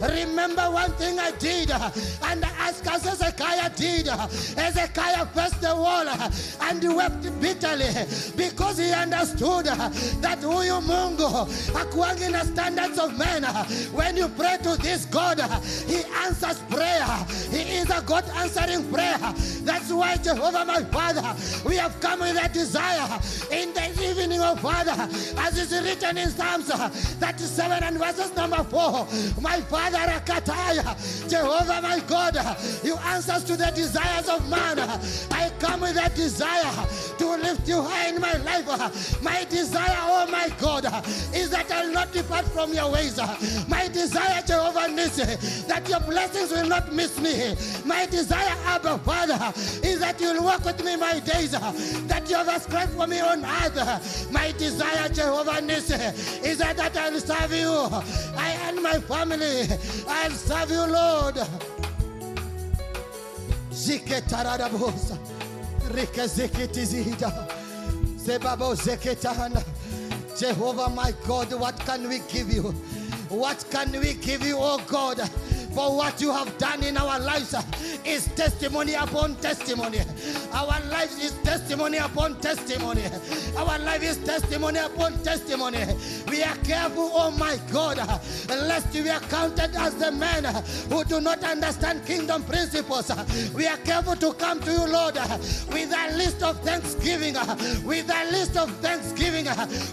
Remember one thing I did. And as Hezekiah did, Hezekiah faced the wall and wept bitterly because he understood that huyu Mungu hakuangi na standards of men. When you pray to this God, He answers prayer. He is a God answering prayer. That's why, Jehovah my Father, we have come with a desire in the evening, oh Father, as is written in Psalms 37 and verses number 4. My Father, Rakataya, Jehovah my God, you answers to the desires of man. I come with a desire to lift you high in my life. My desire, oh my God, is that I'll not depart from your ways. My desire, Jehovah Nisi, that your blessings will not miss me. My desire, Abba Father, is that you'll walk with me my days, that you have ascribed for me on earth. My desire, Jehovah Nisi, is that I'll serve you. I and my family, I'll serve you, Lord. Ziketaradabosa, Rikezikitizida, Zebabo Zeketana. Jehovah my God, what can we give you? What can we give you, oh God? For what you have done in our lives is testimony upon testimony. Our life is testimony upon testimony. Our life is testimony upon testimony. We are careful, oh my God, lest we are counted as the men who do not understand kingdom principles. We are careful to come to you, Lord, with a list of thanksgiving, with a list of thanksgiving,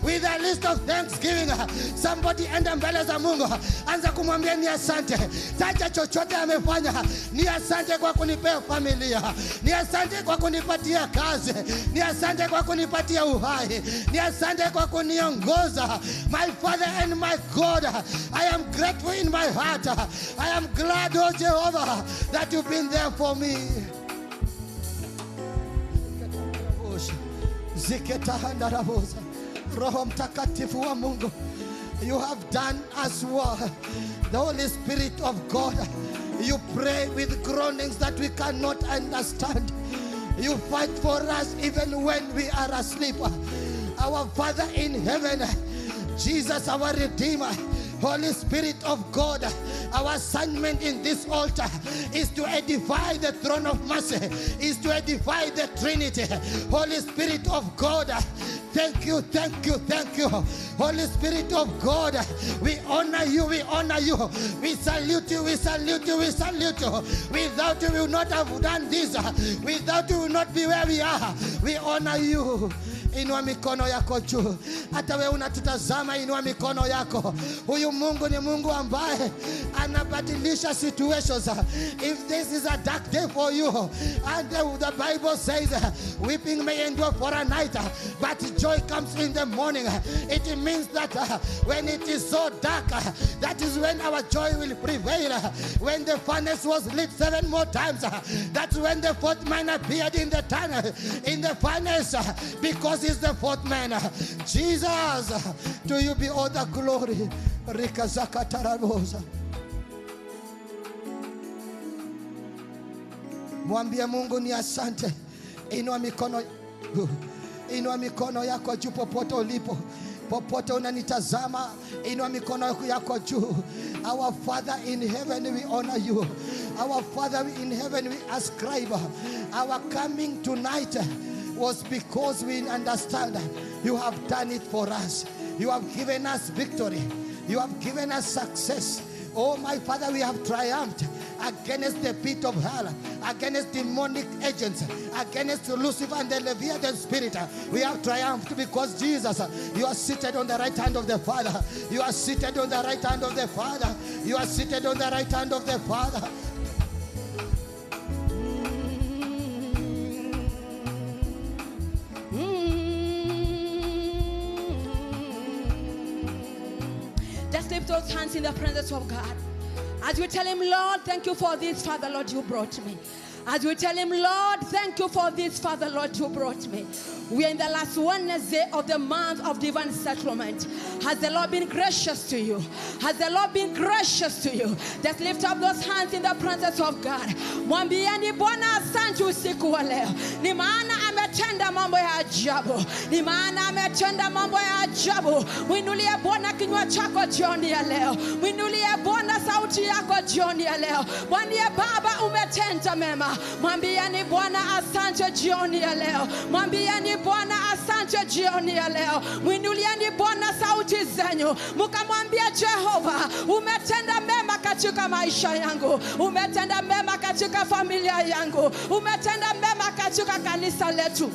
with a list of thanksgiving. Somebody enda mbele za Mungu, anza kumwambia ni asante. Taja chochote amefanya. Ni asante kwa kunipea familia. Ni asante kwa kunipatia kazi. Ni asante kwa kunipatia uhai. Ni asante kwa kuniongoza. My Father and my God, I am grateful in my heart. I am glad, oh Jehovah, that you've been there for me. Ziketahandarabosa. Roho Mtakatifu wa Mungu, you have done us well. The Holy Spirit of God, you pray with groanings that we cannot understand. You fight for us even when we are asleep. Our Father in heaven, Jesus our Redeemer, Holy Spirit of God, our assignment in this altar is to edify the throne of mercy, is to edify the Trinity. Holy Spirit of God, thank you, thank you, thank you. Holy Spirit of God, we honor you, we honor you. We salute you, we salute you, we salute you. Without you, we would not have done this. Without you, we would not be where we are. We honor you. Inua mikono yako juu. Hata wewe unatutazama, inua mikono yako. Huyu Mungu ni Mungu ambaye anabadilisha situations. If this is a dark day for you, and the Bible says weeping may endure for a night, but joy comes in the morning. It means that when it is so dark, that is when our joy will prevail. When the furnace was lit 7 more times, that's when the fourth man appeared in the tunnel, in the furnace, because he's the fourth man. Jesus, to you be all the glory. Rikazaka tarabosa. Mwambie Mungu ni asante. Inua mikono yako juu popote ulipo. Popote unanitazama, inua mikono yako juu. Our Father in heaven, we honor you. Our Father in heaven, we ascribe our coming tonight was because we understand you have done it for us. You have given us victory. You have given us success. Oh my Father, we have triumphed against the pit of hell, against demonic agents, against Lucifer and the Leviathan spirit. We have triumphed because Jesus, you are seated on the right hand of the Father. You are seated on the right hand of the Father. You are seated on the right hand of the Father. Just lift those hands in the presence of God. As we tell him, Lord, thank you for this, Father, Lord, you brought me. As we tell him, Lord, thank you for this, Father, Lord, you brought me. We are in the last Wednesday of the month of divine settlement. Has the Lord been gracious to you? Has the Lord been gracious to you? Just lift up those hands in the presence of God. Mwambieni Bwana asante usiku wa leo. Ni maana ametenda mambo ya ajabu. Ni maana ametenda mambo ya ajabu. Mwinulie Bwana kinywa chako jioni ya leo. Mwinulie Bwana sauti yako jioni ya leo. Mwambie Baba umetenda mema. Mwambieni Bwana asante jioni ya leo. Mwambieni Bwana asante jioni ya leo. Mwinulieni Bwana sauti zenyu. Mkamwambia Jehova, umetenda mema katika maisha yangu. Umetenda mema katika familia yangu. Umetenda mema katika kanisa letu.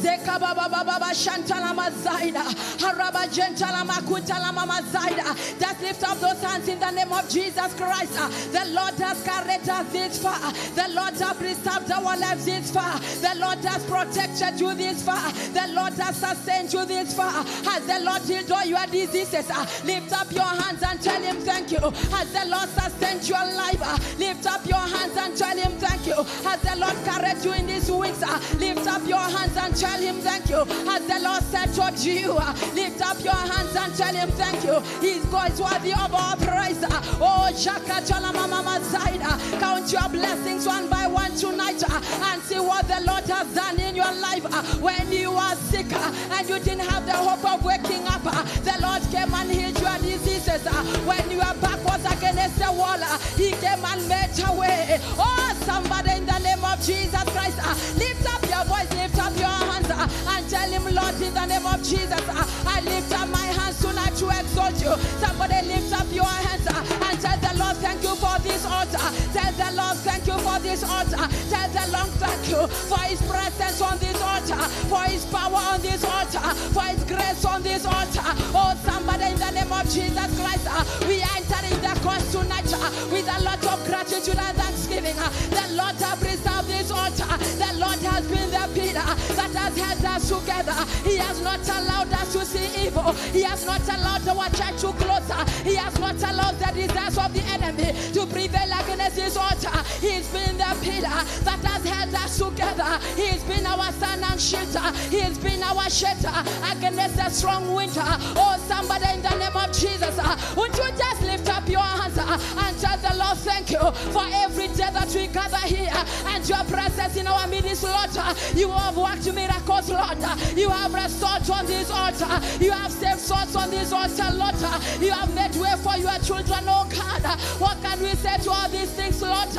Zeka baba baba shantala mazaida haraba gentala makutala mama zaida. Just lift up those hands in the name of Jesus Christ. The Lord has carried us this far. The Lord has preserved our lives this far. The Lord has protected you this far. The Lord has sustained you this far. Has the Lord healed all your diseases? Lift up your hands and tell him thank you. Has the Lord sustained your life? Lift up your hands and tell him thank you. Has the Lord carried you in these weeks? Lift up your hands and tell him thank you. Has the Lord settled you? Lift up your hands and tell him thank you. He's worthy of our praise. Oh, Shaka Chalama Mama Zaida. Count your blessings one by one tonight and see what the Lord has done in your life. When you are sick and you didn't have the hope of waking up, the Lord came and healed your diseases. When you are backwards against the wall, he came and made a way. Oh, somebody in the name of Jesus Christ, lift up your voice, lift up your hands and tell him, Lord, in the name of Jesus, I lift up my hands tonight to exalt you. Somebody lift up your hands and tell the Lord thank you for this altar. Tell the Lord thank you for this altar. Tell the Lord thank you for his presence on this altar, for his power on this altar, for his grace on this altar. Oh, somebody in the name of Jesus Christ, we are entering the course tonight with a lot of gratitude and thanksgiving. The Lord has preserved this altar. The Lord has been the pillar that has has held us together. He has not allowed us to see evil. He has not allowed our church to closer. He has not allowed the desires of the enemy to prevail against his altar. He's been the pillar that has held us together. He's been our sun and shelter. He's been our shelter against the strong winter. Oh, somebody in the name of Jesus, would you just lift up your hands and tell the Lord thank you for every day that we gather here and your presence in our midst, Lord. You have worked miracles, Lord. You have restored on this altar. You have saved souls on this altar, Lord. You have made way for your children, oh God. What can we say to all these things, Lord?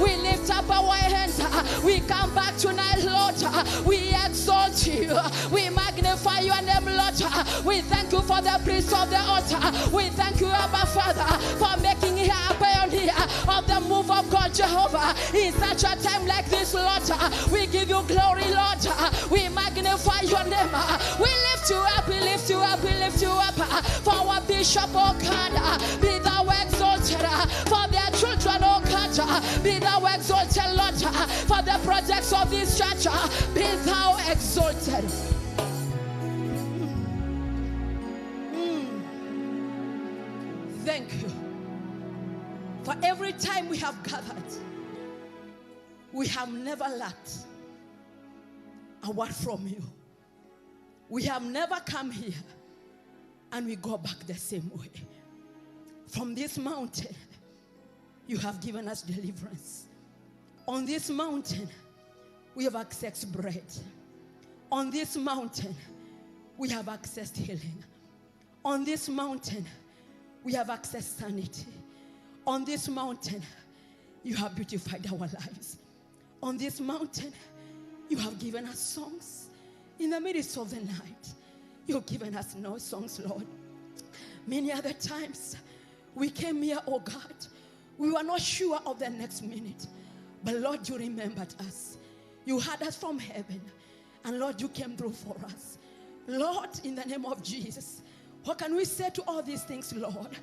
We lift up our hands. We come back tonight, Lord. We exalt you. We magnify your name, Lord. We thank you for the priest of the altar. We thank you, Abba Father, for making here a pioneer of the move of God, Jehovah. In such a time like this, Lord, we give you glory, Lord. We magnify your name. We lift you up, we lift you up, we lift you up. For our bishop, oh God, be thou exalted. For their children, oh God, be thou exalted, Lord. For the projects of this church, be thou exalted. Thank you. For every time we have gathered, we have never lacked a word from you. We have never come here and we go back the same way. From this mountain, you have given us deliverance. On this mountain, we have accessed bread. On this mountain, we have accessed healing. On this mountain, we have accessed sanity. On this mountain, you have beautified our lives. On this mountain, you have given us songs. In the midst of the night, you have given us no songs, Lord. Many other times, we came here, oh God, we were not sure of the next minute. But Lord, you remembered us. You heard us from heaven. And Lord, you came through for us. Lord, in the name of Jesus, what can we say to all these things, Lord?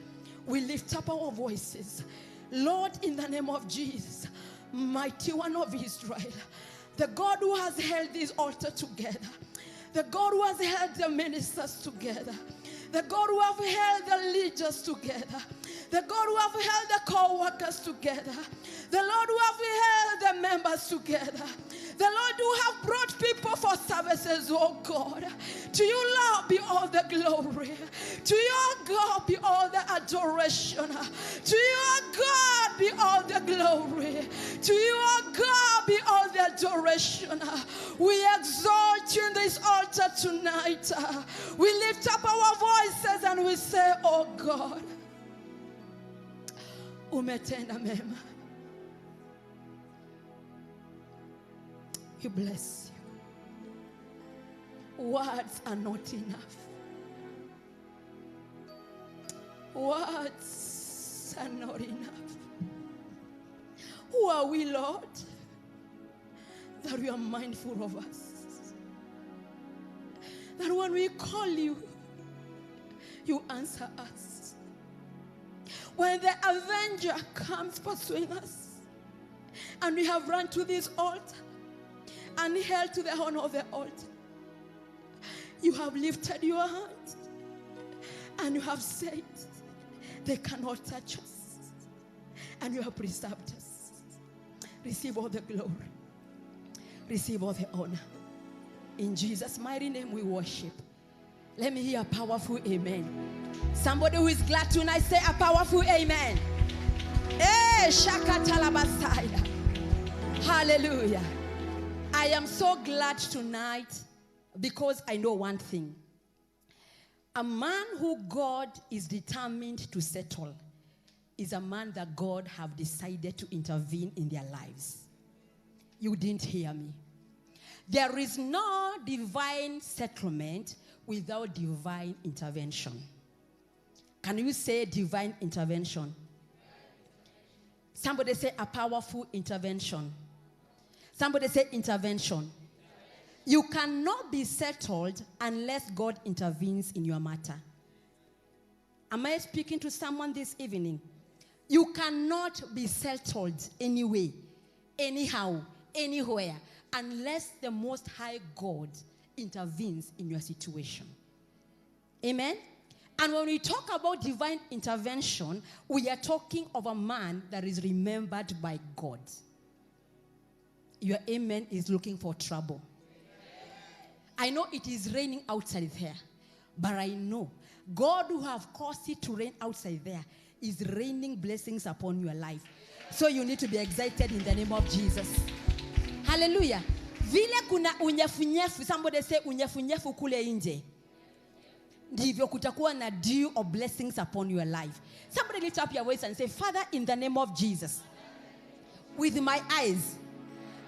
We lift up our voices. Lord, in the name of Jesus, mighty one of Israel, the God who has held this altar together, the God who has held the ministers together, the God who have held the leaders together, the God who have held the co-workers together, the Lord who have held the members together, the Lord who have brought people for services, oh God. To you, Lord, be all the glory. To your God be all the adoration. To your God be all the glory. To your God be all the adoration. We exalt you in this altar tonight. We lift up our voices and we say, oh God, umetenda mema. We bless you. Words are not enough. Words are not enough. Who are we, Lord, that you are mindful of us? That when we call you, you answer us. When the avenger comes pursuing us, and we have run to this altar and held to the horn of the altar, you have lifted your hand and you have said, they cannot touch us, and you have preserved us. Receive all the glory. Receive all the honor. In Jesus' mighty name we worship. Let me hear a powerful amen. Somebody who is glad tonight, say a powerful amen. Hey, Shakatalabasaya. Hallelujah. I am so glad tonight because I know one thing. A man who God is determined to settle is a man that God have decided to intervene in their lives. You didn't hear me. There is no divine settlement without divine intervention. Can you say divine intervention? Somebody say a powerful intervention. Somebody say intervention. You cannot be settled unless God intervenes in your matter. Am I speaking to someone this evening? You cannot be settled anyway, anyhow, anywhere, unless the Most High God intervenes in your situation. Amen? And when we talk about divine intervention, we are talking of a man that is remembered by God. Your amen is looking for trouble. I know it is raining outside there, but I know God who have caused it to rain outside there is raining blessings upon your life. So you need to be excited in the name of Jesus. Hallelujah. Vile kuna unyefunyefu, somebody say unyefunyefu kule nje. Ndivyo kutakuwa na dew of blessings upon your life. Somebody lift up your voice and say, Father, in the name of Jesus, with my eyes,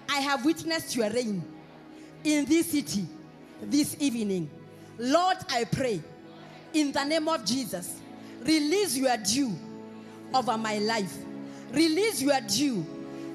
I have witnessed your reign in this city this evening. Lord, I pray, in the name of Jesus, release your dew over my life. Release your dew.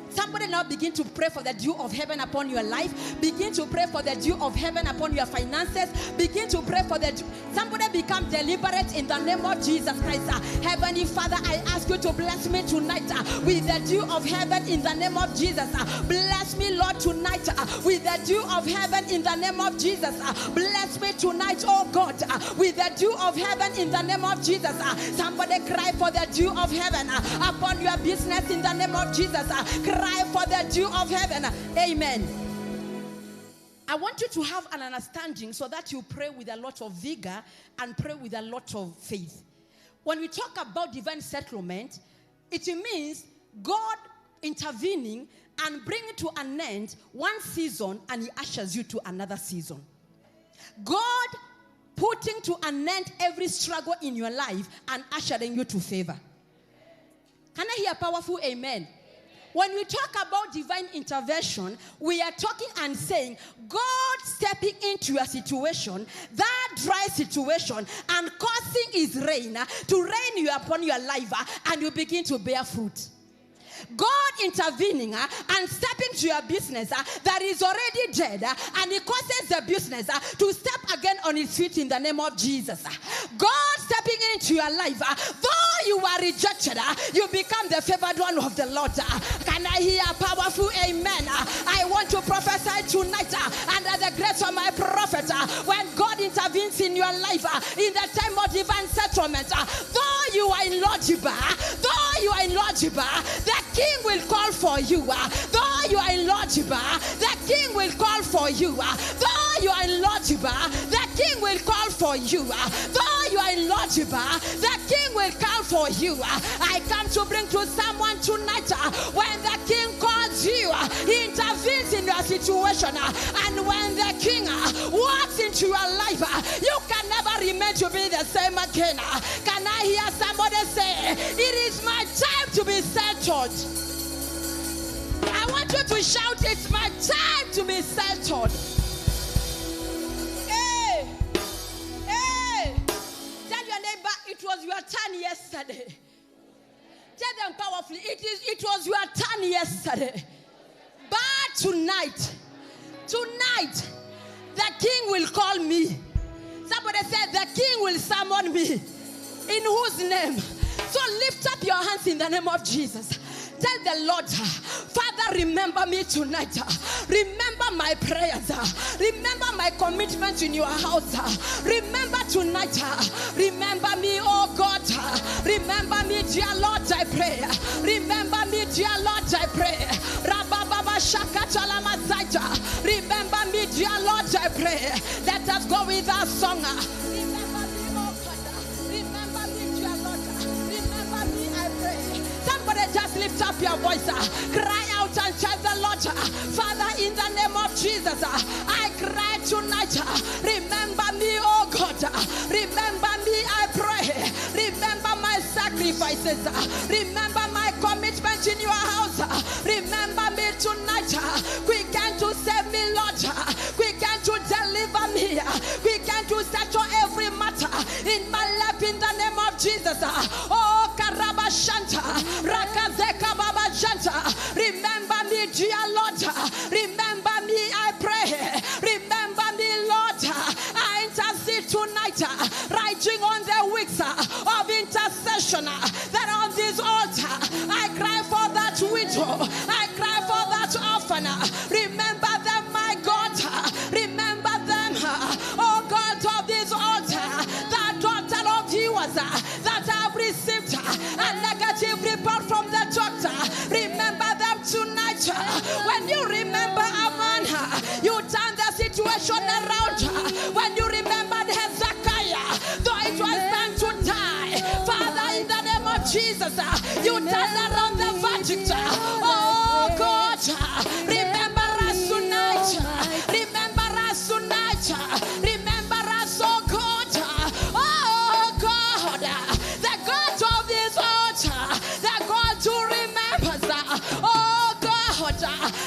Somebody now begin to pray for the dew of heaven upon your life. Begin to pray for the dew of heaven upon your finances. Begin to pray for the dew. Somebody become deliberate in the name of Jesus Christ. Heavenly Father, I ask you to bless me tonight with the dew of heaven in the name of Jesus. Bless me, Lord, tonight with the dew of heaven in the name of Jesus. Bless me tonight, oh God, with the dew of heaven in the name of Jesus. Somebody cry for the dew of heaven upon your business in the name of Jesus. Cry for the dew of heaven. Amen. I want you to have an understanding so that you pray with a lot of vigor and pray with a lot of faith. When we talk about divine settlement, it means God intervening and bringing to an end one season and he ushers you to another season. God putting to an end every struggle in your life and ushering you to favor. Can I hear a powerful amen? When we talk about divine intervention, we are talking and saying, God stepping into your situation, that dry situation, and causing his rain to rain upon your life, and you begin to bear fruit. God intervening and stepping to your business that is already dead, and he causes the business to step again on its feet in the name of Jesus. God stepping into your life, though you are rejected, you become the favored one of the Lord. Can I hear a powerful amen? I want to prophesy tonight under the grace of my prophet, when God intervenes in your life in the time of divine settlement, though you are in Lodiba, the king will call for you. Though you are in Lodiba, the king will call for you. Though you are in Lodiba, the king will call for you. Though you are in Lodiba, the king will call for you. I come to bring to someone tonight, when the king calls you, he intervenes in your situation. And when the king walks into your life, you can never remain to be the same again. Can I hear somebody say, it is my time to be settled? I want you to shout, it's my time to be settled. Hey, hey, tell your neighbor, it was your turn yesterday. Tell them powerfully, it was your turn yesterday. But tonight, the king will call me. Somebody said, the king will summon me. In whose name? So lift up your hands in the name of Jesus. Tell the Lord, Father, remember me tonight. Remember my prayers. Remember my commitment in your house. Remember tonight. Remember me, oh God. Remember me, dear Lord, I pray. Remember me, dear Lord, I pray. Remember me, dear Lord, I pray. Let us go with our song. Remember me, oh God. Remember me, dear Lord. Remember me, I pray. Somebody just lift up your voice. Cry out and tell the Lord, Father, in the name of Jesus, I cry tonight. Remember me, oh God. Remember me, I pray. Remember my sacrifices. Remember my commitment in your house. Remember me tonight. Quicken to save me, Lord. Quicken to deliver me. Quicken to settle every matter in my life in the name of Jesus. Oh, Karabashanta. Rakazeka Baba Shanta. Remember me, dear Lord. Remember me, I pray. Remember me, Lord. I intercede tonight, writing on the wings of intercession, that on this altar I cry for that widow, I cry for that orphan. Remember them, my God. Remember them. that have received a negative report from the doctor, remember them tonight. When you remember Amman, you turn the situation around. When you remembered Hezekiah, though it was time to die, Father, in the name of Jesus, you turn around the verdict. Oh God, remember us tonight. Remember us tonight. Remember us, oh God. Oh God, the God of this altar, the God who remembers. Oh God,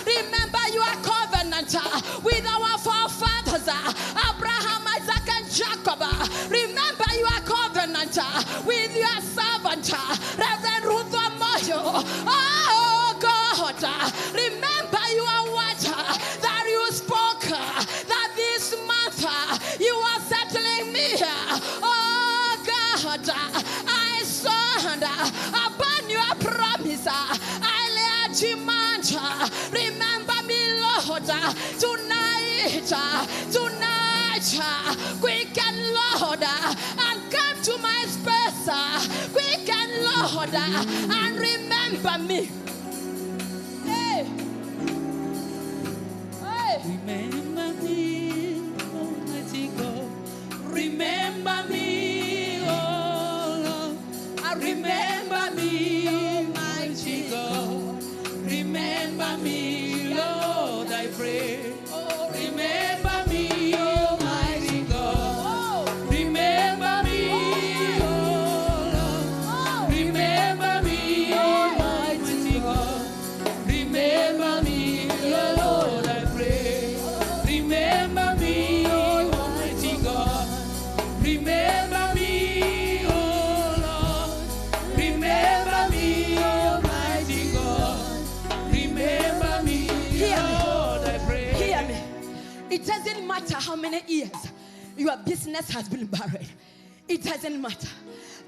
remember your covenant with our forefathers, Abraham, Isaac, and Jacob. Remember your covenant with your servant, Reverend Ruth Wamuyu. Oh God, remember your word that you spoke, that this month you are settling me. Oh God, I stand upon your promise. I lay a demand. Remember me, Lord, tonight, quicken, Lord, and come to my space. Quicken, Lord, and remember me. Hey. Hey. Remember me, Almighty God. Remember me, oh Lord. Remember me, Almighty God. Remember me, Lord, I pray. Oh, remember me, Almighty God. Remember me, oh Lord. Remember me, Almighty God. Remember me, Lord, I pray. Remember me, Almighty God. Remember me, oh Lord. Remember me, Almighty God. Remember me, Lord, I pray. Hear me. It doesn't matter how many years your business has been buried. It doesn't matter.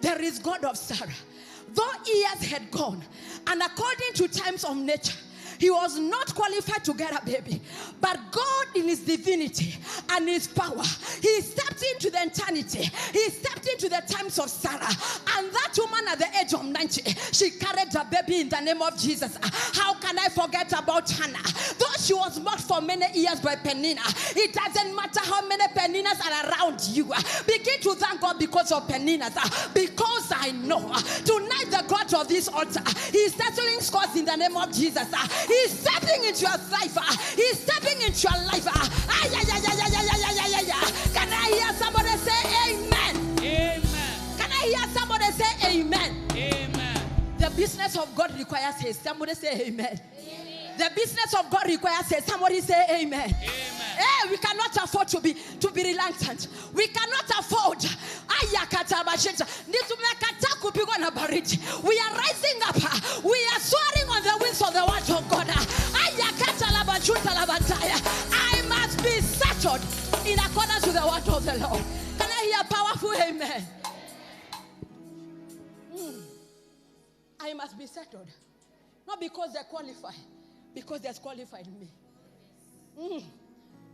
There is God of Sarah. Though years had gone, and according to times of nature, he was not qualified to get a baby. But God, in his divinity and his power, he stepped into the eternity. He stepped into the times of Sarah. And that woman at the age of 90, she carried a baby in the name of Jesus. How can I forget about Hannah? Though she was mocked for many years by Penina, it doesn't matter how many Peninas are around you. Begin to thank God because of Peninas. Because I know tonight the God of this altar, he is settling scores in the name of Jesus. He's stepping into your life. He's stepping into your life. Can I hear somebody say amen? Amen. Can I hear somebody say amen? Amen. The business of God requires haste. Somebody say amen. The business of God requires haste. Somebody say amen. Amen. Hey, we cannot afford to be reluctant. We cannot afford. We are rising up. We are soaring on the wings of the word of God. I must be settled in accordance with the word of the Lord. Can I hear a powerful amen? I must be settled. Not because they qualify, because there's qualified me.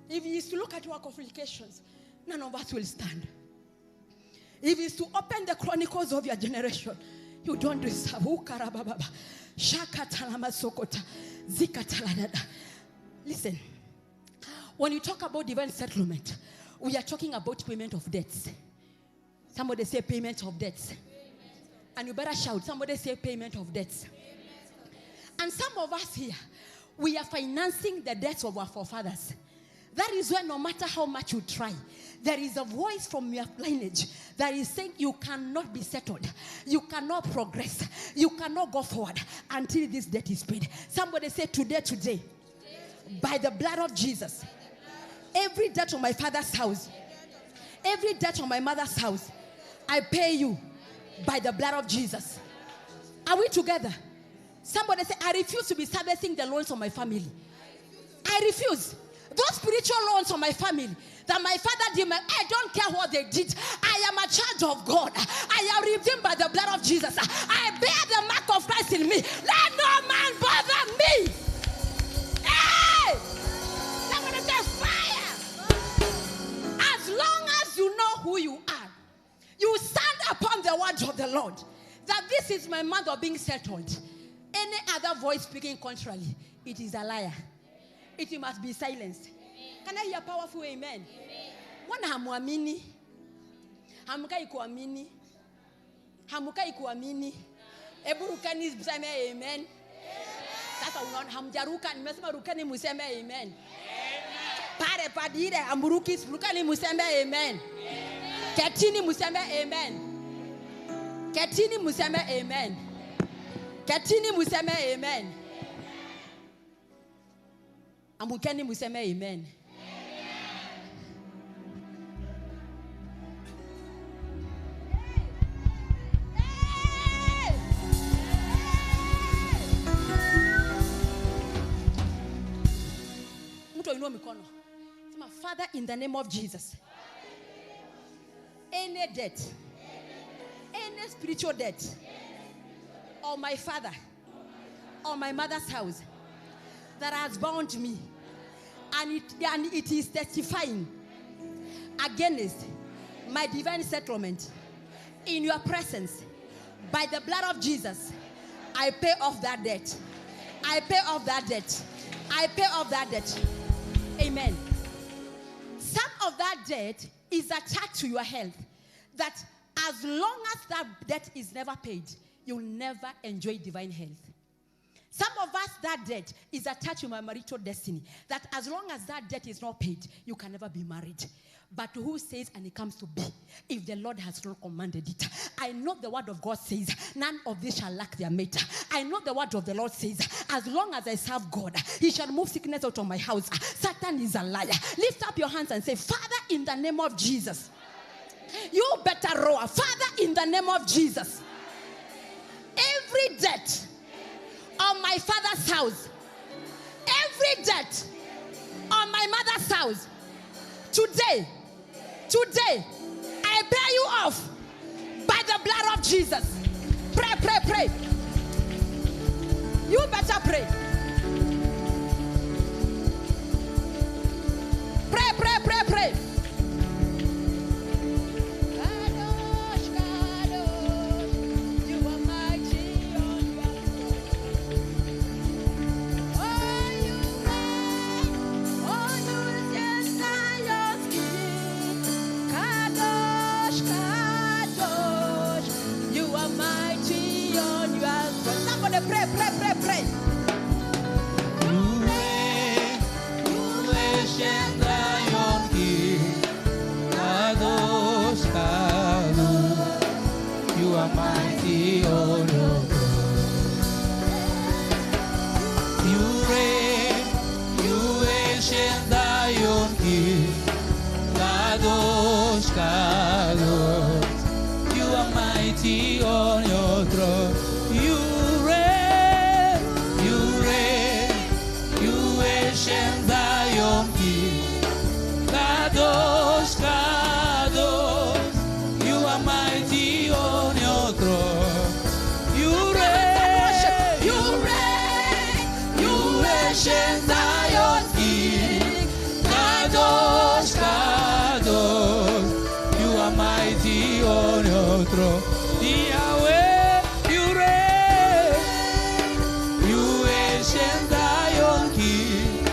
If he is to look at your qualifications, none of us will stand. If he is to open the chronicles of your generation, you don't deserve. Listen, when you talk about divine settlement, we are talking about payment of debts. Somebody say payment of debts. And you better shout. Somebody say payment of debts. And some of us here, we are financing the debts of our forefathers. That is why no matter how much you try, there is a voice from your lineage that is saying you cannot be settled. You cannot progress. You cannot go forward until this debt is paid. Somebody say today, by the blood of Jesus, every debt on my father's house, every debt on my mother's house, I pay you by the blood of Jesus. Are we together? Somebody say, I refuse to be servicing the loans of my family. I refuse. Those spiritual loans on my family that my father did, I don't care what they did. I am a child of God. I am redeemed by the blood of Jesus. I bear the mark of Christ in me. Let no man bother me. Hey! Somebody say fire. As long as you know who you are, you stand upon the word of the Lord that this is my month of being settled. Any other voice speaking contrary, it is a liar. It must be silenced. Can I hear powerful amen? Wana hamuamini. Hamukai kuamini. Hamukai kuamini. Eburukani mseme amen. Sasa unaona hamjaruka, nimesema rukani mseme amen. Pare padire amburuki rukani mseme amen. Ketini mseme amen. Ketini mseme amen. Ketini mseme amen. Ambukeni mseme amen. Father, in the name of Jesus, any debt, any spiritual debt, or my father, or my mother's house that has bound me, and it is testifying against my divine settlement in your presence, by the blood of Jesus, I pay off that debt. I pay off that debt. I pay off that debt. Amen. Some of that debt is attached to your health. That as long as that debt is never paid, you'll never enjoy divine health. Some of us, that debt is attached to my marital destiny. That as long as that debt is not paid, you can never be married. But who says and it comes to be if the Lord has not commanded it? I know the word of God says, none of this shall lack their mate. I know the word of the Lord says, as long as I serve God, he shall move sickness out of my house. Satan is a liar. Lift up your hands and say, Father, in the name of Jesus. You better roar. Father, in the name of Jesus. Every debt on my father's house, every debt on my mother's house, today, I bear you off by the blood of Jesus. Pray, pray, pray. You better pray. Pray, pray, pray, pray. Kadosh, Kadosh, you are mighty on your throne. Oh, you reign, oh, you stand Zion's King. Kadosh, Kadosh, you are mighty on your throne. Somebody pray, pray, pray, pray. You reign, you ancient Zion King. Kadosh, Kadosh, you are mighty on your throne. You reign, you ancient Zion King. Kadosh, Kadosh, you are mighty on your throne. You reign, you ancient Zion King. Kadosh, Kadosh, you are mighty on your throne. You reign, you ancient Zion King. Kadosh, Kadosh, you are mighty on your throne. Yahweh, you reign, you ancient Zion King.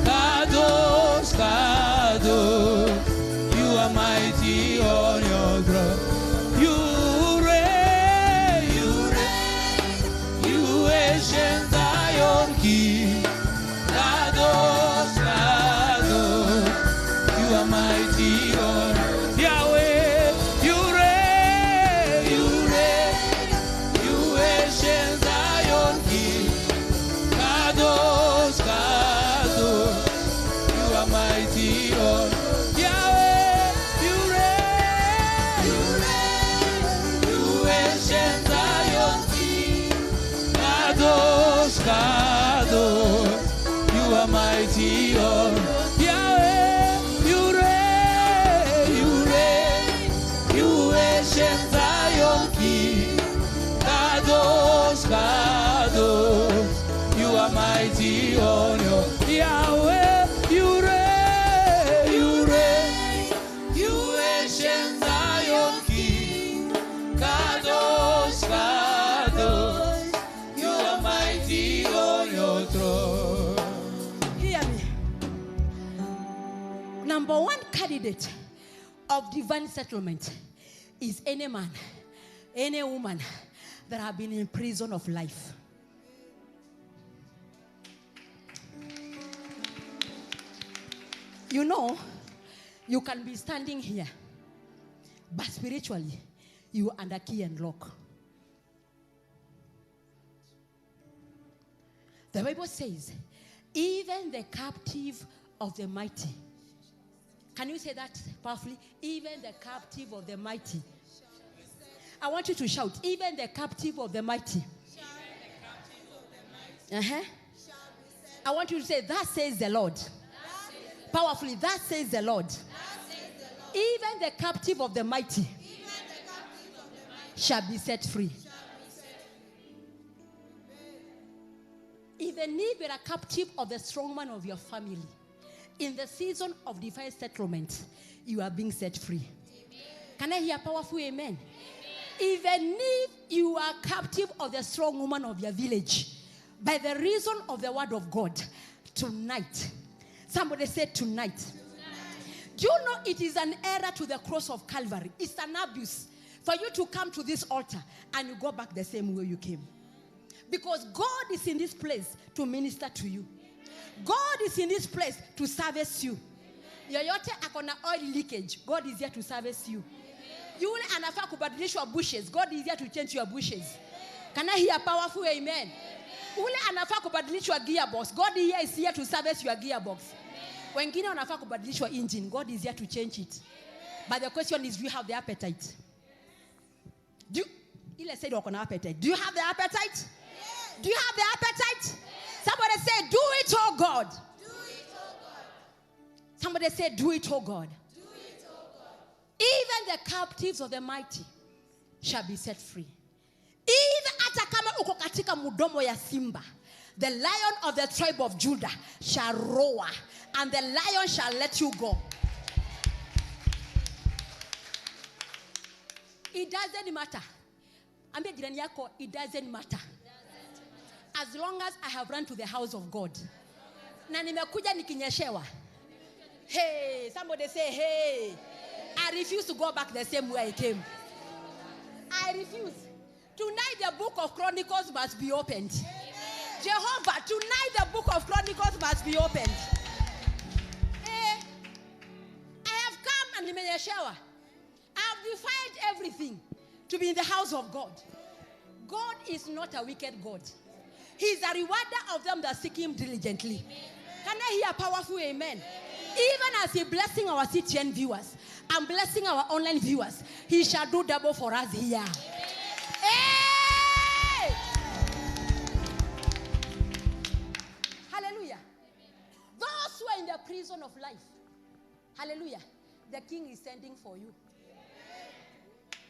Kadosh, Kadosh, you are mighty on your throne. You reign, you ancient Zion King. Kadosh, Kadosh, you are mighty on Yahweh. You reign, you ancient Zion King. Kadosh, Kadosh, you are mighty on Yahweh. You reign, you ancient Zion King. Kadosh, Kadosh, you are mighty on Yahweh. You reign, you ancient Zion King. Kadosh, Kadosh, you are mighty on your Yahweh. You reign, you ancient Zion King. Kadosh, number one candidate of divine settlement is any man, any woman that have been in prison of life. You know, you can be standing here, but spiritually, you are under key and lock. The Bible says, even the captive of the mighty. Can you say that powerfully? Even the captive of the mighty. I want you to shout, even the captive of the mighty. I want you to say, that says the Lord. Powerfully, that says the Lord. Even the captive of the mighty shall be set free. Even if you are a captive of the strong man of your family, in the season of divine settlement, you are being set free. Can I hear a powerful amen? Even if you are captive of the strong woman of your village, by the reason of the word of God, tonight, somebody said tonight. Do you know it is an error to the cross of Calvary? It's an abuse for you to come to this altar and you go back the same way you came. Because God is in this place to minister to you. God is in this place to service you. Yoyote akona oil leakage, God is here to service you. Yule anafaa kubadilishwa bushes, God is here to change your bushes. Can I hear a powerful amen? Ule anafaa kubadilishwa gearbox, God is here to service your gearbox. Wengine wanafaa kubadilishwa engine, God is here to change it. But the question is, do you have the appetite? Ile said wako na appetite. Do you have the appetite? Do you have the appetite? Somebody say, do it, oh God. Do it, oh God. Somebody say, do it, oh God. Do it, oh God. Even the captives of the mighty shall be set free. Even hata kama uko katika mudomo ya simba, the lion of the tribe of Judah shall roar, and the lion shall let you go. It doesn't matter. Ambia jirani yako, it doesn't matter. As long as I have run to the house of God. Na nimekuja nikinyeshewa. Hey, somebody say, hey. I refuse to go back the same way I came. I refuse. Tonight the book of Chronicles must be opened. Jehovah, tonight the book of Chronicles must be opened. Hey, I have come and nimenyeshewa. I have defied everything to be in the house of God. God is not a wicked God. He is a rewarder of them that seek him diligently. Can I hear a powerful amen? Even as he blessing our CTN viewers and blessing our online viewers, he shall do double for us here. Hey! Hallelujah. Those who are in the prison of life, hallelujah, the king is sending for you.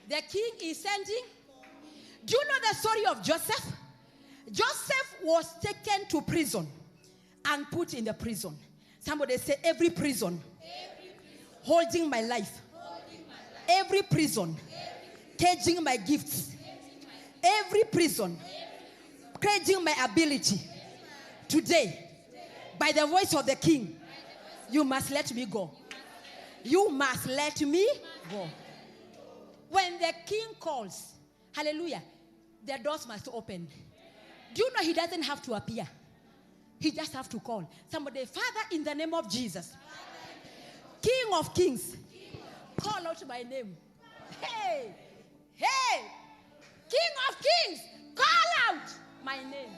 The king is sending. Do you know the story of Joseph? Joseph was taken to prison and put in the prison. Somebody say, every prison, holding my life. Every prison, caging my gifts. Every prison, caging my ability. Today, by the voice of the king, you must let me go. You must let me go. When the king calls, hallelujah, the doors must open. Do you know he doesn't have to appear? He just have to call. Somebody, Father, in the name of Jesus, King of Kings, call out my name. Hey, hey, King of Kings, call out my name.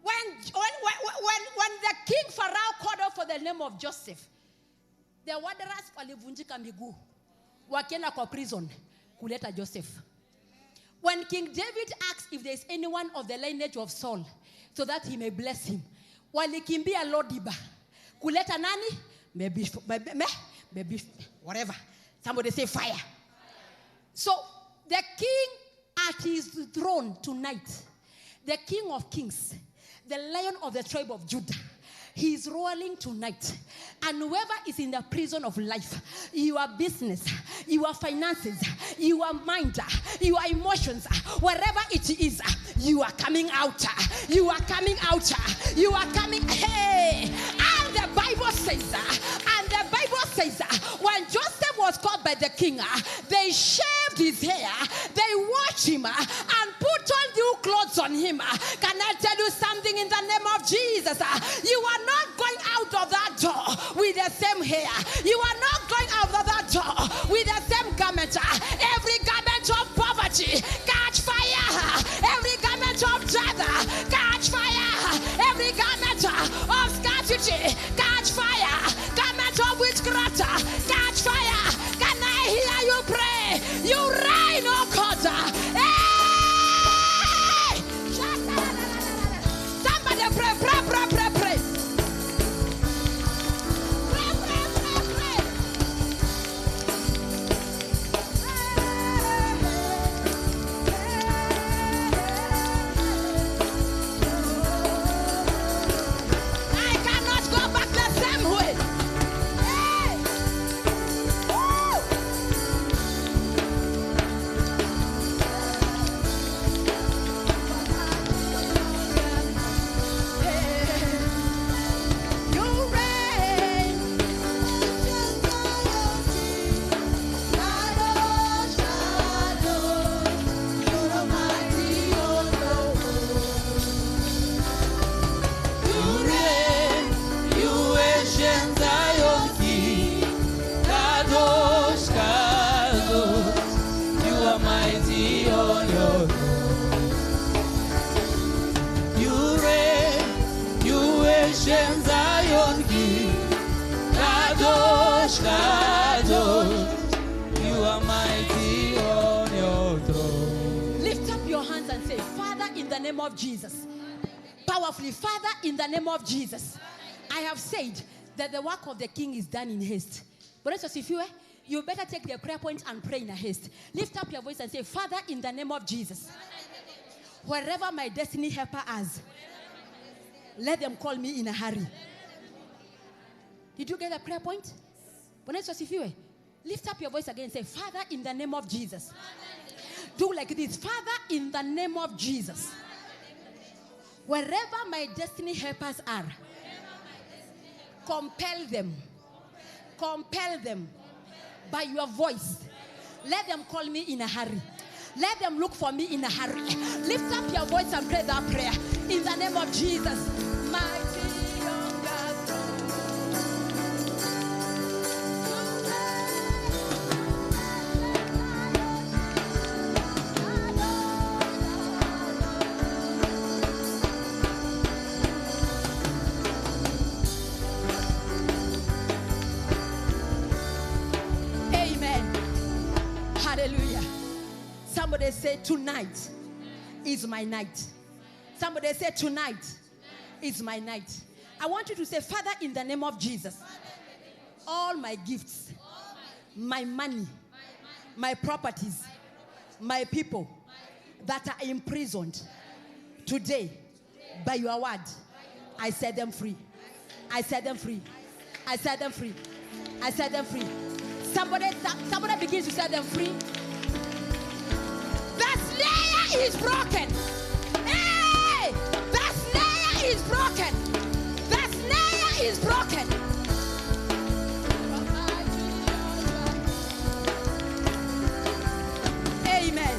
When the King Pharaoh called out for the name of Joseph, the wanderers walivunjika miguu wakienda kwa prison kuleta Joseph. When King David asked if there is anyone of the lineage of Saul so that he may bless him, walikimbia Lodiba kuleta nani? Maybe whatever. Somebody say fire. So the king at his throne tonight, the King of Kings, the Lion of the tribe of Judah, he is rolling tonight. And whoever is in the prison of life, your business, your finances, your mind, your emotions, wherever it is, you are coming out. You are coming out. You are coming. Hey! And the Bible says, and the says, when Joseph was caught by the king, they shaved his hair, they washed him, and put on new clothes on him. Can I tell you something in the name of Jesus? You are not going out of that door with the same hair. You are not going out of that door with the same garment. Every garment of poverty, catch fire. Every garment of death, catch fire. Every garment of scarcity, catch fire. Garment of witchcraft, catch fire. Can I hear you pray? You reign, oh God. Hey! Somebody pray, pray, pray, pray, pray. Pray, pray, pray, pray. I cannot go back the same way. Hey! Woo! You reign. You reign, you ancient Zion King. Kadosh, Kadosh, you are mighty on your throne. You reign, you ancient Zion King. Kadosh, Kadosh, you are mighty on your throne. Lift up your hands and say, Father, in the name of Jesus. Powerfully, Father, in the name of Jesus. I have said that the work of the king is done in haste. But let's just, if you better take the prayer point and pray in a haste. Lift up your voice and say, Father, in the name of Jesus. Wherever my destiny helper is, let them call me in a hurry. Did you get a prayer point? But let's just, if lift up your voice again and say, Father, in the name of Jesus. Do like this. Father, in the name of Jesus. Wherever my destiny helpers are, compel them by your voice. Let them call me in a hurry. Let them look for me in a hurry. Lift up your voice and pray that prayer in the name of Jesus. Mighty on God's throne. Amen. Hallelujah. Somebody say, tonight is my night. Somebody say, tonight is my night. I want you to say, Father, in the name of Jesus, all my gifts, my money, my properties, my people that are imprisoned today by your word, I set them free. I set them free. I set them free. I set them free. Somebody begins to set them free. The snare is broken. Hey! The snare is broken. The snare is broken. Amen.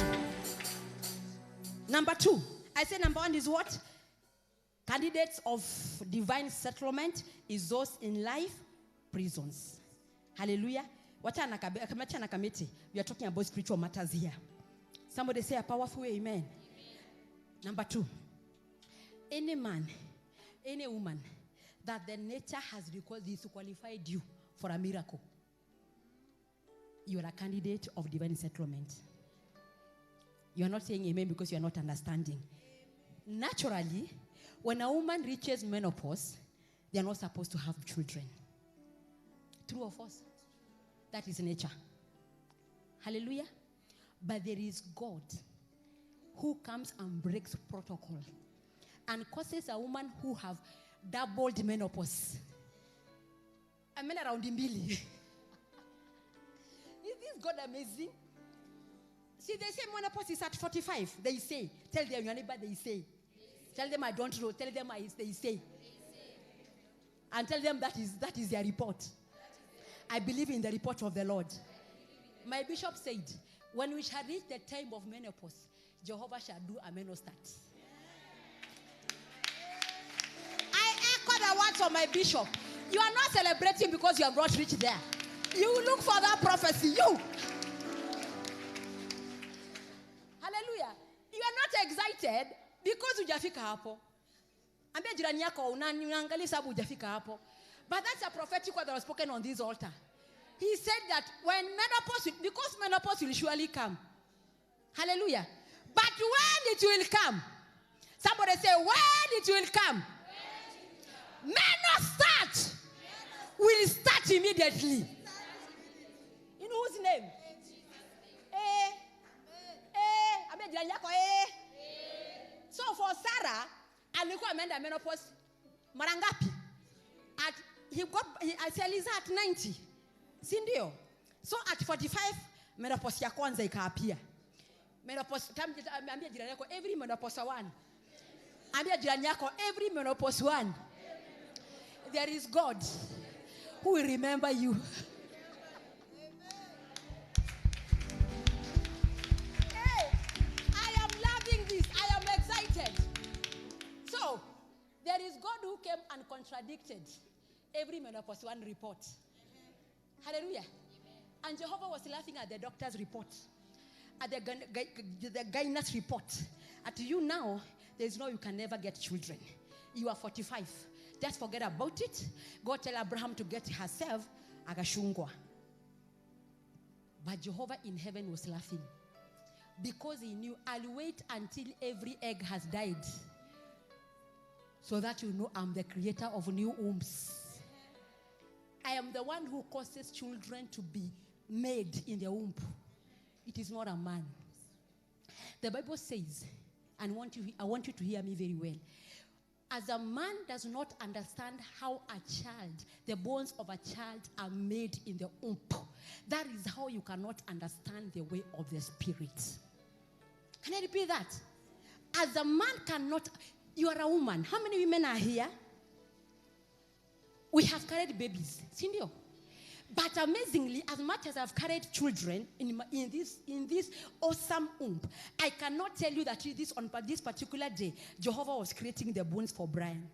Number 2. I say number 1 is what? Candidates of divine settlement is those in life prisons. Hallelujah. We are talking about spiritual matters here. Somebody say a powerful amen. Amen. Number 2. Any man, any woman that the nature has disqualified you for a miracle, you are a candidate of divine settlement. You are not saying amen because you are not understanding. Naturally, when a woman reaches menopause, they are not supposed to have children. True or false? That is nature. Hallelujah. But there is God who comes and breaks protocol and causes a woman who have doubled menopause. I mean around in Billy. Is this God amazing? See, they say menopause is at 45. They say. Tell them your neighbor, they say. Tell them I don't know. Tell them they say. And tell them that is their report. I believe in the report of the Lord. My bishop said, when we shall reach the time of menopause, Jehovah shall do a menostart. I echo the words of my bishop. You are not celebrating because you have not reached there. You look for that prophecy. You. Hallelujah. You are not excited because hujafika hapo. Ambia jirani yako unaangalia sababu hujafika hapo. But that's a prophetic word that was spoken on this altar. He said that when menopause, because menopause will surely come. Hallelujah. But when it will come, somebody say, when it will come, menostart will start immediately. In whose name? So for Sarah, alikuwa ameenda menopause mara ngapi? Aliza at 90. Si ndio? So at 45 menopause ya kwanza ikaapia. Menopause ambia jirani yako every menopause one. Ambia jirani yako every menopause one. There is God who will remember you. Hey, I am loving this. I am excited. So, there is God who came and contradicted every menopause one report. Hallelujah. And Jehovah was laughing at the doctor's report, at the gynecologist's report. At you now, there is no, you can never get children. You are 45. Just forget about it. Go tell Abraham to get herself agashungwa. But Jehovah in heaven was laughing because he knew, I'll wait until every egg has died so that you know I'm the creator of new wombs. I am the one who causes children to be made in the womb. It is not a man. The Bible says, and I want you to hear me very well. As a man does not understand how a child, the bones of a child are made in the womb, that is how you cannot understand the way of the Spirit. Can I repeat that? As a man cannot, you are a woman. How many women are here? We have carried babies. Sindio? But amazingly, as much as I've carried children in this awesome womb, I cannot tell you that on this particular day, Jehovah was creating the bones for Brian.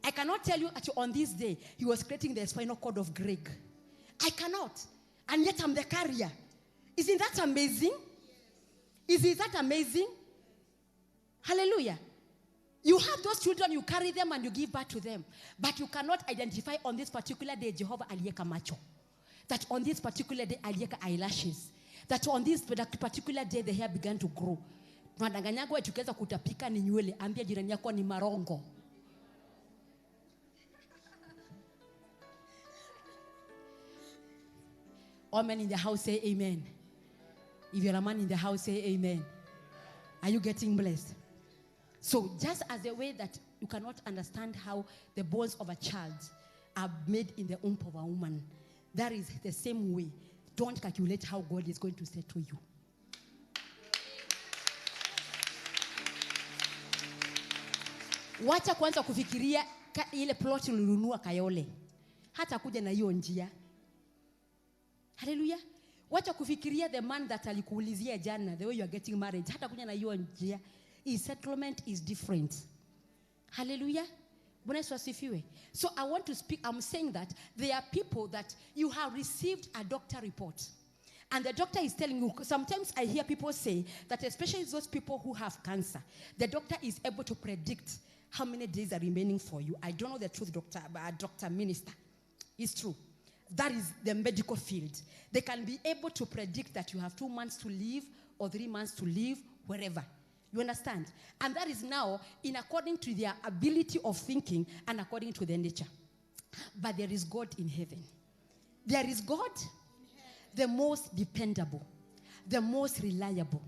I cannot tell you that on this day, he was creating the spinal cord of Greg. I cannot. And yet I'm the carrier. Isn't that amazing? Isn't that amazing? Hallelujah. You have those children, you carry them and you give birth to them. But you cannot identify on this particular day, Jehovah alieka macho. That on this particular day, alieka eyelashes. That on this particular day, the hair began to grow. Tunadanganyagwa tukaweza kutapika ni nywele, ambia jirani yako ni marongo. All men in the house say amen. If you're a man in the house, say amen. Are you getting blessed? So just as a way that you cannot understand how the bones of a child are made in the womb of a woman, that is the same way. Don't calculate how God is going to settle you. Wacha kwanza kufikiria ile plot ulinunua Kayole. Hata kuja na hiyo njia. Hallelujah. Wacha kufikiria the man that alikuulizia jana, the way you are getting married. Hata kuja na hiyo njia. His settlement is different. Hallelujah. So I want to speak. I'm saying that there are people that you have received a doctor report. And the doctor is telling you, sometimes I hear people say that especially those people who have cancer, the doctor is able to predict how many days are remaining for you. I don't know the truth, doctor, but a doctor minister. It's true. That is the medical field. They can be able to predict that you have 2 months to live or 3 months to live, wherever. You understand? And that is now in according to their ability of thinking and according to their nature. But there is God in heaven. There is God, the most dependable, the most reliable,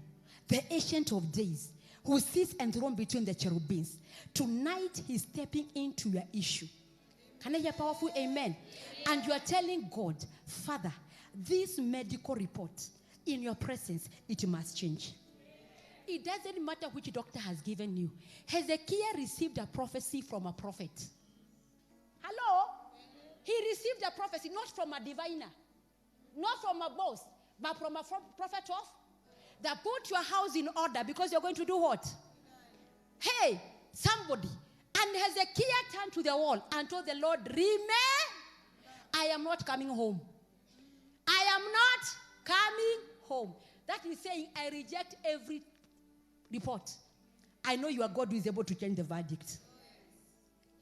the ancient of days, who sits enthroned between the cherubims. Tonight, he's stepping into your issue. Can I hear powerful amen? And you are telling God, Father, this medical report, in your presence, it must change. It doesn't matter which doctor has given you. Hezekiah received a prophecy from a prophet. Hello? He received a prophecy not from a diviner, not from a boss, but from a prophet of that put your house in order because you're going to do what? Hey, somebody. And Hezekiah turned to the wall and told the Lord, remain. I am not coming home. I am not coming home. That is saying, I reject every report. I know you are God who is able to change the verdict.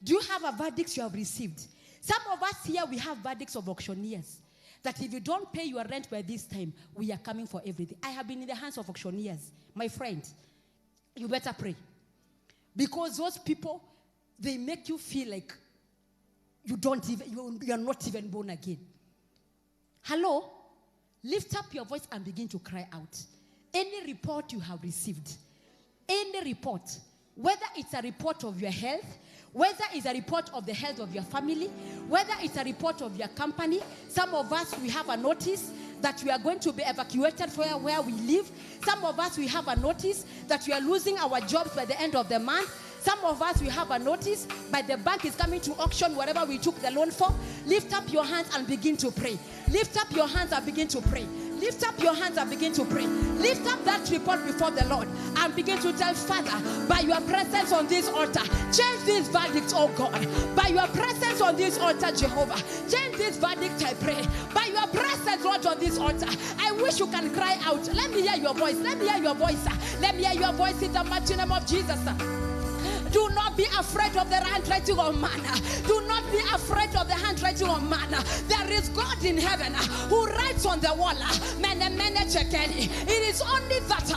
Do you have a verdict you have received? Some of us here, we have verdicts of auctioneers. That if you don't pay your rent by this time, we are coming for everything. I have been in the hands of auctioneers. My friend, you better pray. Because those people, they make you feel like you are not even born again. Hello? Lift up your voice and begin to cry out. Any report you have received, any report, whether it's a report of your health, whether it's a report of the health of your family, whether it's a report of your company. Some of us, we have a notice that we are going to be evacuated from where we live. Some of us, we have a notice that we are losing our jobs by the end of the month. Some of us, we have a notice, but the bank is coming to auction whatever we took the loan for. Lift up your hands and begin to pray. Lift up your hands and begin to pray. Lift up your hands and begin to pray. Lift up that report before the Lord and begin to tell Father, by your presence on this altar, change this verdict, oh God. By your presence on this altar, Jehovah, change this verdict, I pray. By your presence, Lord, on this altar, I wish you can cry out. Let me hear your voice. Let me hear your voice. Let me hear your voice in the mighty name of Jesus. Do not be afraid of the handwriting of man. Do not be afraid of the handwriting of man. There is God in heaven who writes on the wall. It is only that.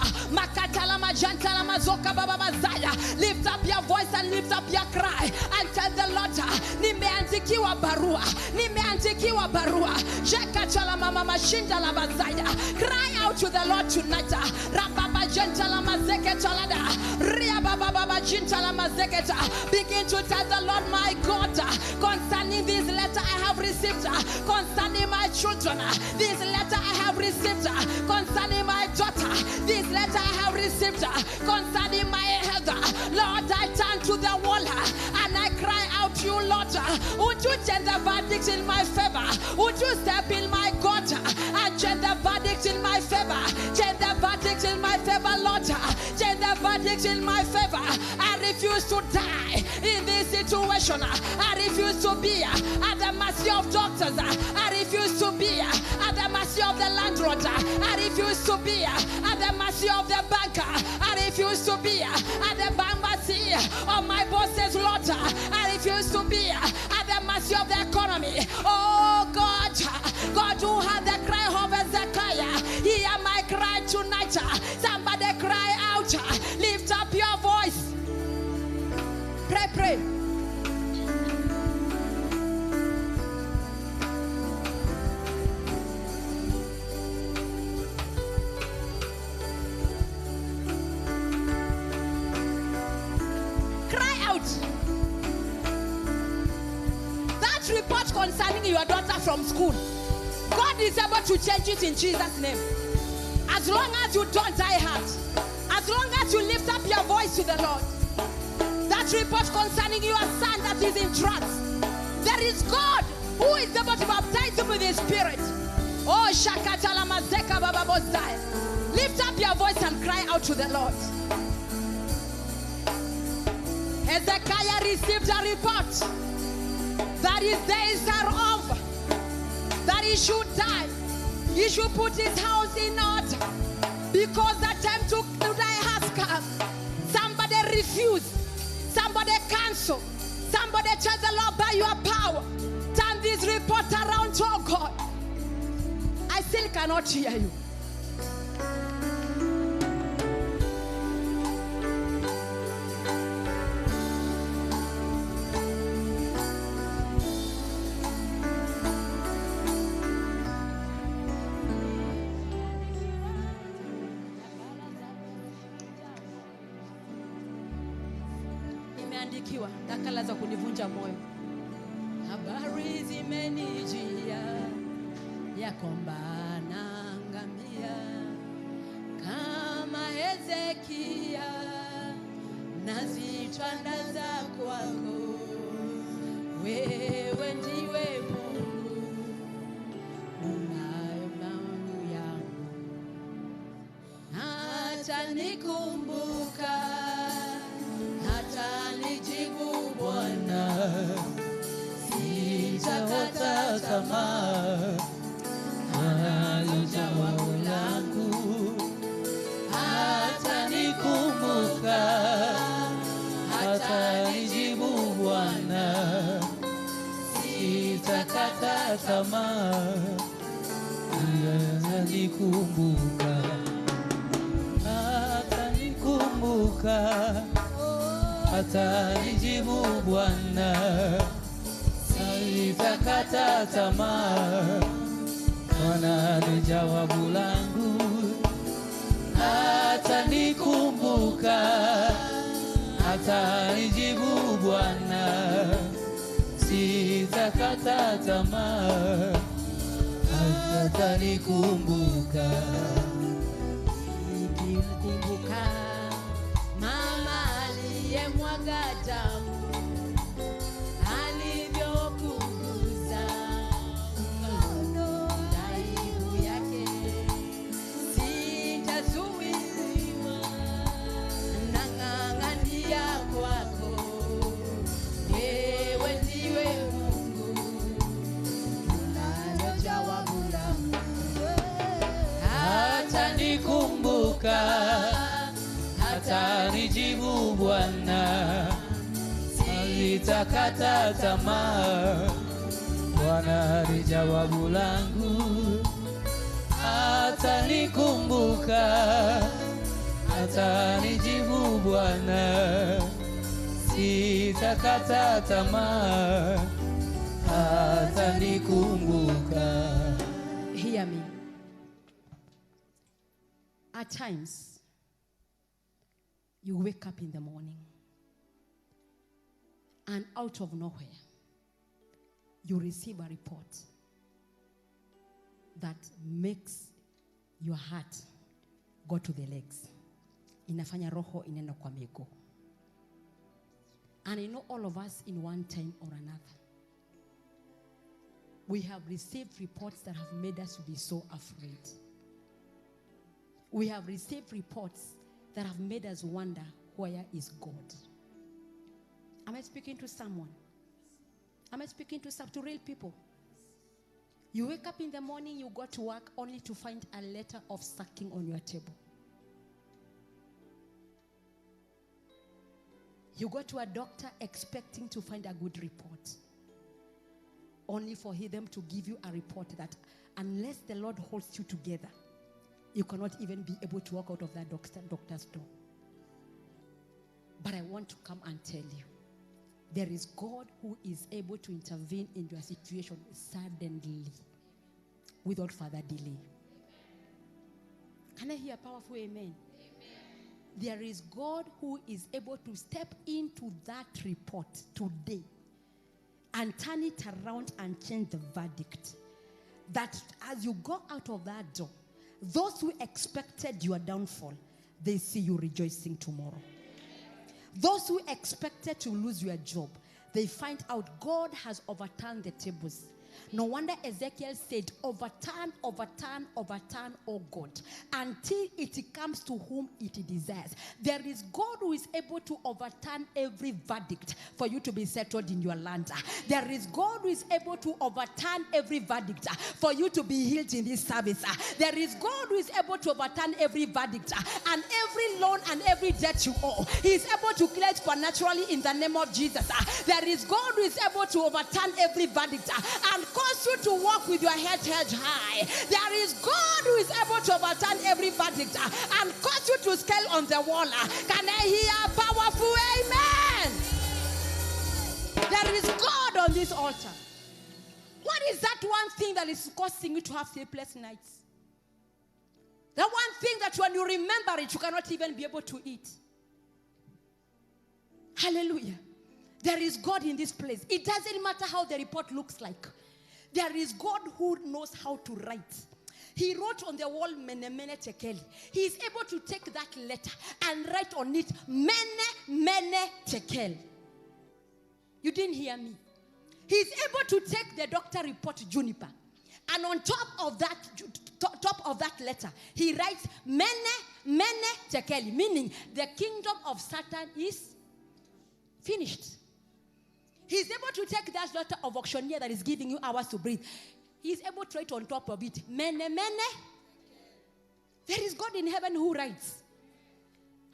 Lift up your voice and lift up your cry and tell the Lord, nimeandikiwa barua. Nimeandikiwa barua. Cry out to the Lord tonight. Begin to tell the Lord, my God, concerning this letter I have received, concerning my children, this letter I have received, concerning my daughter, this letter I have received, concerning my health. Lord, I turn to the wall and I cry out to you, Lord, would you change the verdict in my favor? Would you step in my God and change the verdict in my favor? Change the verdict in my favor, Lord. Change the verdict in my favor. I refuse to die in this situation. I refuse to be at the mercy of doctors. I refuse to be at the mercy of the landlord. I refuse to be at the mercy of the banker. I refuse to be at the mercy of my bosses, Lord. I refuse to be at the mercy of the economy. Oh God, God who had the cry of Hezekiah, hear my cry tonight. Somebody cry out. Lift up your voice. Pray, pray. Cry out. That report concerning your daughter from school, God is able to change it in Jesus' name. As long as you don't die hard, as long as you lift up your voice to the Lord. That report concerning your son that is in trance, there is God who is able to baptize him with His Spirit. Oh, Shakatala Mazeka Bababosai. Lift up your voice and cry out to the Lord. Hezekiah received a report that his days are over, that he should die. He should put his house in order because the time to die has come. Somebody refused. Somebody cancel. Somebody tell the Lord, by your power, turn this report around, oh God. I still cannot hear you. Imeandikiwa nakala za kunivunja moyo. Habari zimenijia ya kwamba naangamia kama Hezekia, nazitanda za kwako wewe ndiwe Mungu unaye maono yangu, hata nikumbuka, hata nijibu Bwana, sitakata tamaa, maana jawabu langu, hata nikumbuka, hata nijibu Bwana, sitakata tamaa, hata nikumbuka, hata nikumbuka, hata nijibu Bwana, sitakata tamaa, maana ni jawabu langu, hata nikumbuka, hata nijibu Bwana, sitakata tamaa, hata nikumbuka. Nikikumbuka mama aliyemwaga damu, alivyopunguza aibu yake, sitazuiliwa, nang'ang'ania kwako, wewe ndiwe Mungu unalo jawabu langu, hata nikumbuka, hata nijibu Bwana, sitakata tamaa, Bwana ni jawabu langu, hata nikumbuka, hata nijibu Bwana, sitakata tamaa, hata nikumbuka. Hear me. At times, you wake up in the morning and out of nowhere, you receive a report that makes your heart go to the legs. Inafanya roho inenda kwa miguu. And I know all of us in one time or another, we have received reports that have made us to be so afraid. We have received reports that have made us wonder, where is God? Am I speaking to someone? Am I speaking to real people? You wake up in the morning, you go to work only to find a letter of sacking on your table. You go to a doctor expecting to find a good report, only for them to give you a report that unless the Lord holds you together, you cannot even be able to walk out of that doctor's door. But I want to come and tell you, there is God who is able to intervene in your situation suddenly, without further delay. Can I hear a powerful amen? There is God who is able to step into that report today and turn it around and change the verdict. That as you go out of that door, those who expected your downfall, they see you rejoicing tomorrow. Those who expected to lose your job, they find out God has overturned the tables. No wonder Ezekiel said, overturn, overturn, overturn, oh God, until it comes to whom it desires. There is God who is able to overturn every verdict for you to be settled in your land. There is God who is able to overturn every verdict for you to be healed in this service. There is God who is able to overturn every verdict and every loan and every debt you owe. He is able to clear it supernaturally in the name of Jesus. There is God who is able to overturn every verdict and cause you to walk with your head held high. There is God who is able to overturn every verdict and cause you to scale on the wall. Can I hear a powerful amen? There is God on this altar. What is that one thing that is causing you to have sleepless nights? The one thing that when you remember it, you cannot even be able to eat. Hallelujah. There is God in this place. It doesn't matter how the report looks like. There is God who knows how to write. He wrote on the wall, mene, mene, tekeli. He is able to take that letter and write on it, mene, mene, tekel. You didn't hear me. He's able to take the doctor report to Juniper. And on top of that letter, he writes, Mene Tekeli, meaning the kingdom of Satan is finished. He's able to take that letter of auctioneer that is giving you hours to breathe. He's able to write on top of it, Mene. There is God in heaven who writes.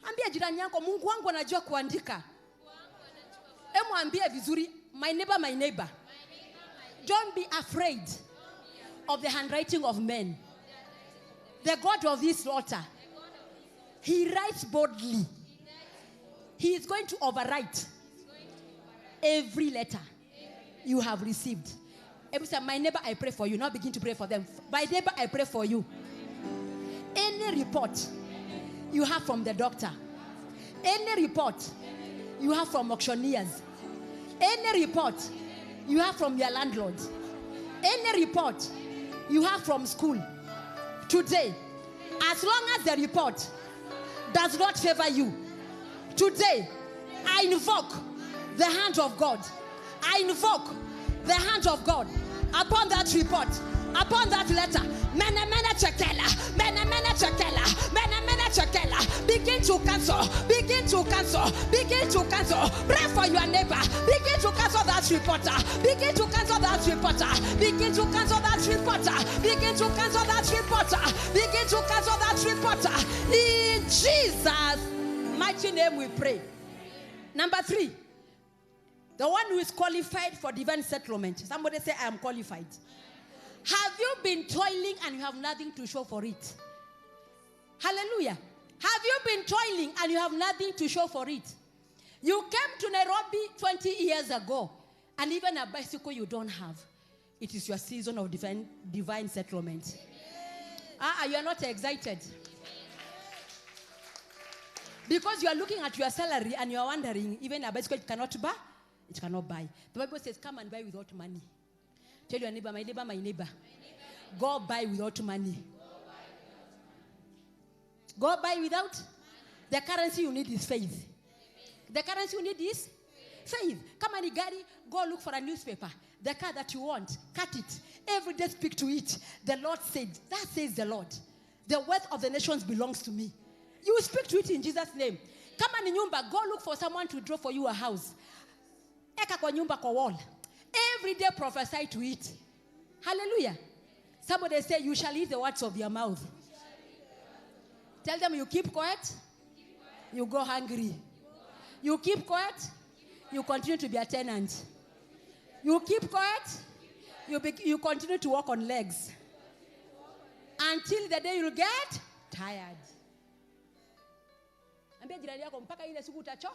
Ambia jirani yako, Mungu wangu anajua kuandika. Emu ambia vizuri, my neighbor. Don't be afraid of the handwriting of men. The God of this altar, he writes boldly. He is going to overwrite every letter you have received. Every time, my neighbor, I pray for you. Now begin to pray for them. My neighbor, I pray for you. Any report you have from the doctor, any report you have from auctioneers, any report you have from your landlord, any report you have from school, today, as long as the report does not favor you, today, I invoke the hand of God. I invoke the hand of God upon that report, upon that letter. Mene chekela. Begin to cancel. Begin to pray for your neighbor. Begin to cancel that reporter. Begin to cancel that reporter. Begin to cancel that reporter. Begin to cancel that reporter. Begin to cancel that reporter. In Jesus' mighty name we pray. Number 3. The one who is qualified for divine settlement. Somebody say, I am qualified. Have you been toiling and you have nothing to show for it? Hallelujah. Have you been toiling and you have nothing to show for it? You came to Nairobi 20 years ago and even a bicycle you don't have. It is your season of divine settlement. You are not excited. Because you are looking at your salary and you are wondering, even a bicycle cannot buy. It cannot buy. The Bible says, come and buy without money. Tell your neighbor, my neighbor. Go buy without money. Go buy without. The currency you need is faith. The currency you need is faith. Come on, Igari, go look for a newspaper. The car that you want, cut it. Every day speak to it. The Lord said, that says the Lord. The wealth of the nations belongs to me. You will speak to it in Jesus' name. Come on, Nyumba, go look for someone to draw for you a house. Eka kwa nyumba kwa wall. Every day prophesy to it. Hallelujah. Somebody say, you shall eat the words of your mouth. Tell them you keep quiet, you go hungry. You keep quiet, you continue to be a tenant. You keep quiet, you continue to walk on legs. Until the day you get tired. Ambia jirani yako mpaka ile siku utacho.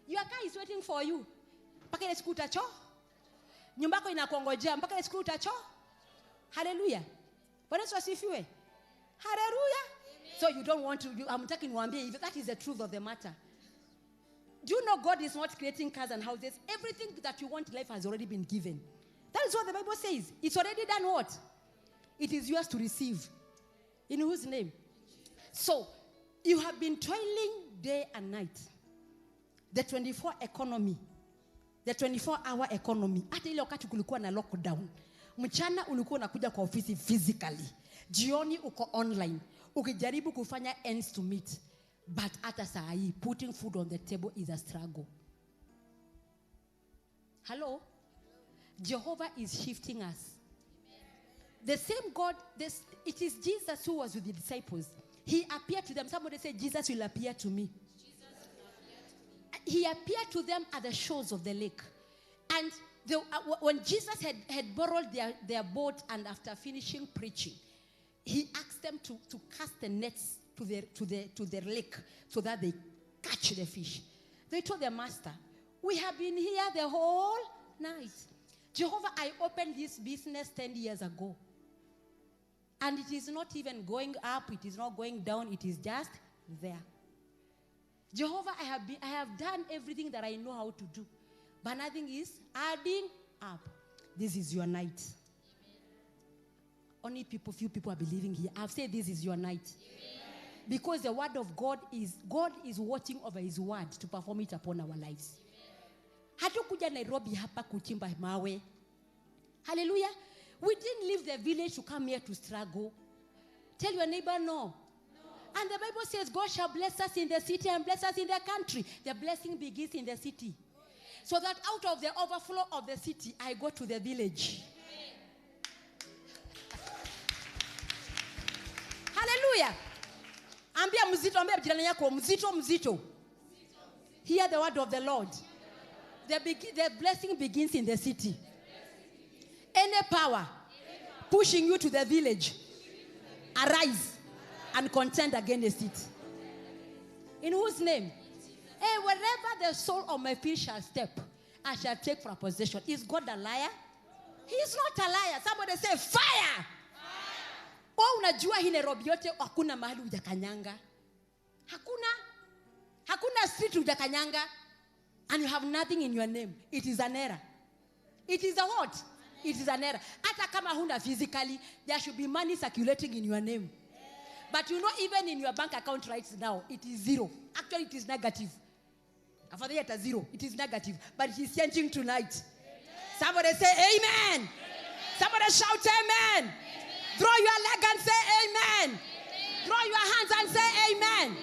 Your car is waiting for you. Mpaka ile siku utacho. Nyumba yako inakongojea mpaka ile siku utacho. Hallelujah. Bwana Yesu asifiwe. Hallelujah. So you don't want to, I'm talking Wambie, that is the truth of the matter. Do you know God is not creating cars and houses? Everything that you want in life has already been given. That is what the Bible says. It's already done what? It is yours to receive. In whose name? So, you have been toiling day and night. The 24 economy. The 24-hour economy. Hata ile wakati kulikuwa na lockdown. Mchana ulikuwa unakuja kwa ofisi physically. Jioni uko online. Ukijaribu kufanya ends to meet. But hata saa hii, putting food on the table is a struggle. Hello? Jehovah is shifting us. The same God, it is Jesus who was with the disciples. He appeared to them. Somebody say, Jesus will appear to me. He appeared to them at the shores of the lake. And when Jesus had borrowed their boat and after finishing preaching, he asked them to cast the nets to the lake so that they catch the fish. They told their master, we have been here the whole night. Jehovah, I opened this business 10 years ago. And it is not even going up, it is not going down, it is just there. Jehovah, I have done everything that I know how to do. But nothing is adding up. This is your night. Only few people are believing here. I've said this is your night. Because the word of God is watching over his word to perform it upon our lives. Hatukuja Nairobi hapa kuchimba mawe. Hallelujah. We didn't leave the village to come here to struggle. Tell your neighbor no. And the Bible says God shall bless us in the city and bless us in the country. The blessing begins in the city. So that out of the overflow of the city, I go to the village. Hallelujah. Ambia mzito, ambia jirani yako, mzito. Hear the word of the Lord. The blessing begins in the city. Any power pushing you to the village, arise and contend against it. In whose name? Hey, wherever the sole of my feet shall step, I shall take for a possession. Is God a liar? He is not a liar. Somebody say fire. Oh, unajua hii Nairobi yote hakuna mahali hujakanyanga. Hakuna street hujakanyanga. And you have nothing in your name. It is an error. It is a what? It is an error. Hata kama huna physically, there should be money circulating in your name. But you know, even in your bank account right now, it is zero. Actually, it is negative. After that, it's zero. It is negative. But it is changing tonight. Amen. Somebody say amen. Amen. Somebody shout amen. Amen. Throw your leg and say amen. Amen. Throw your hands and say amen.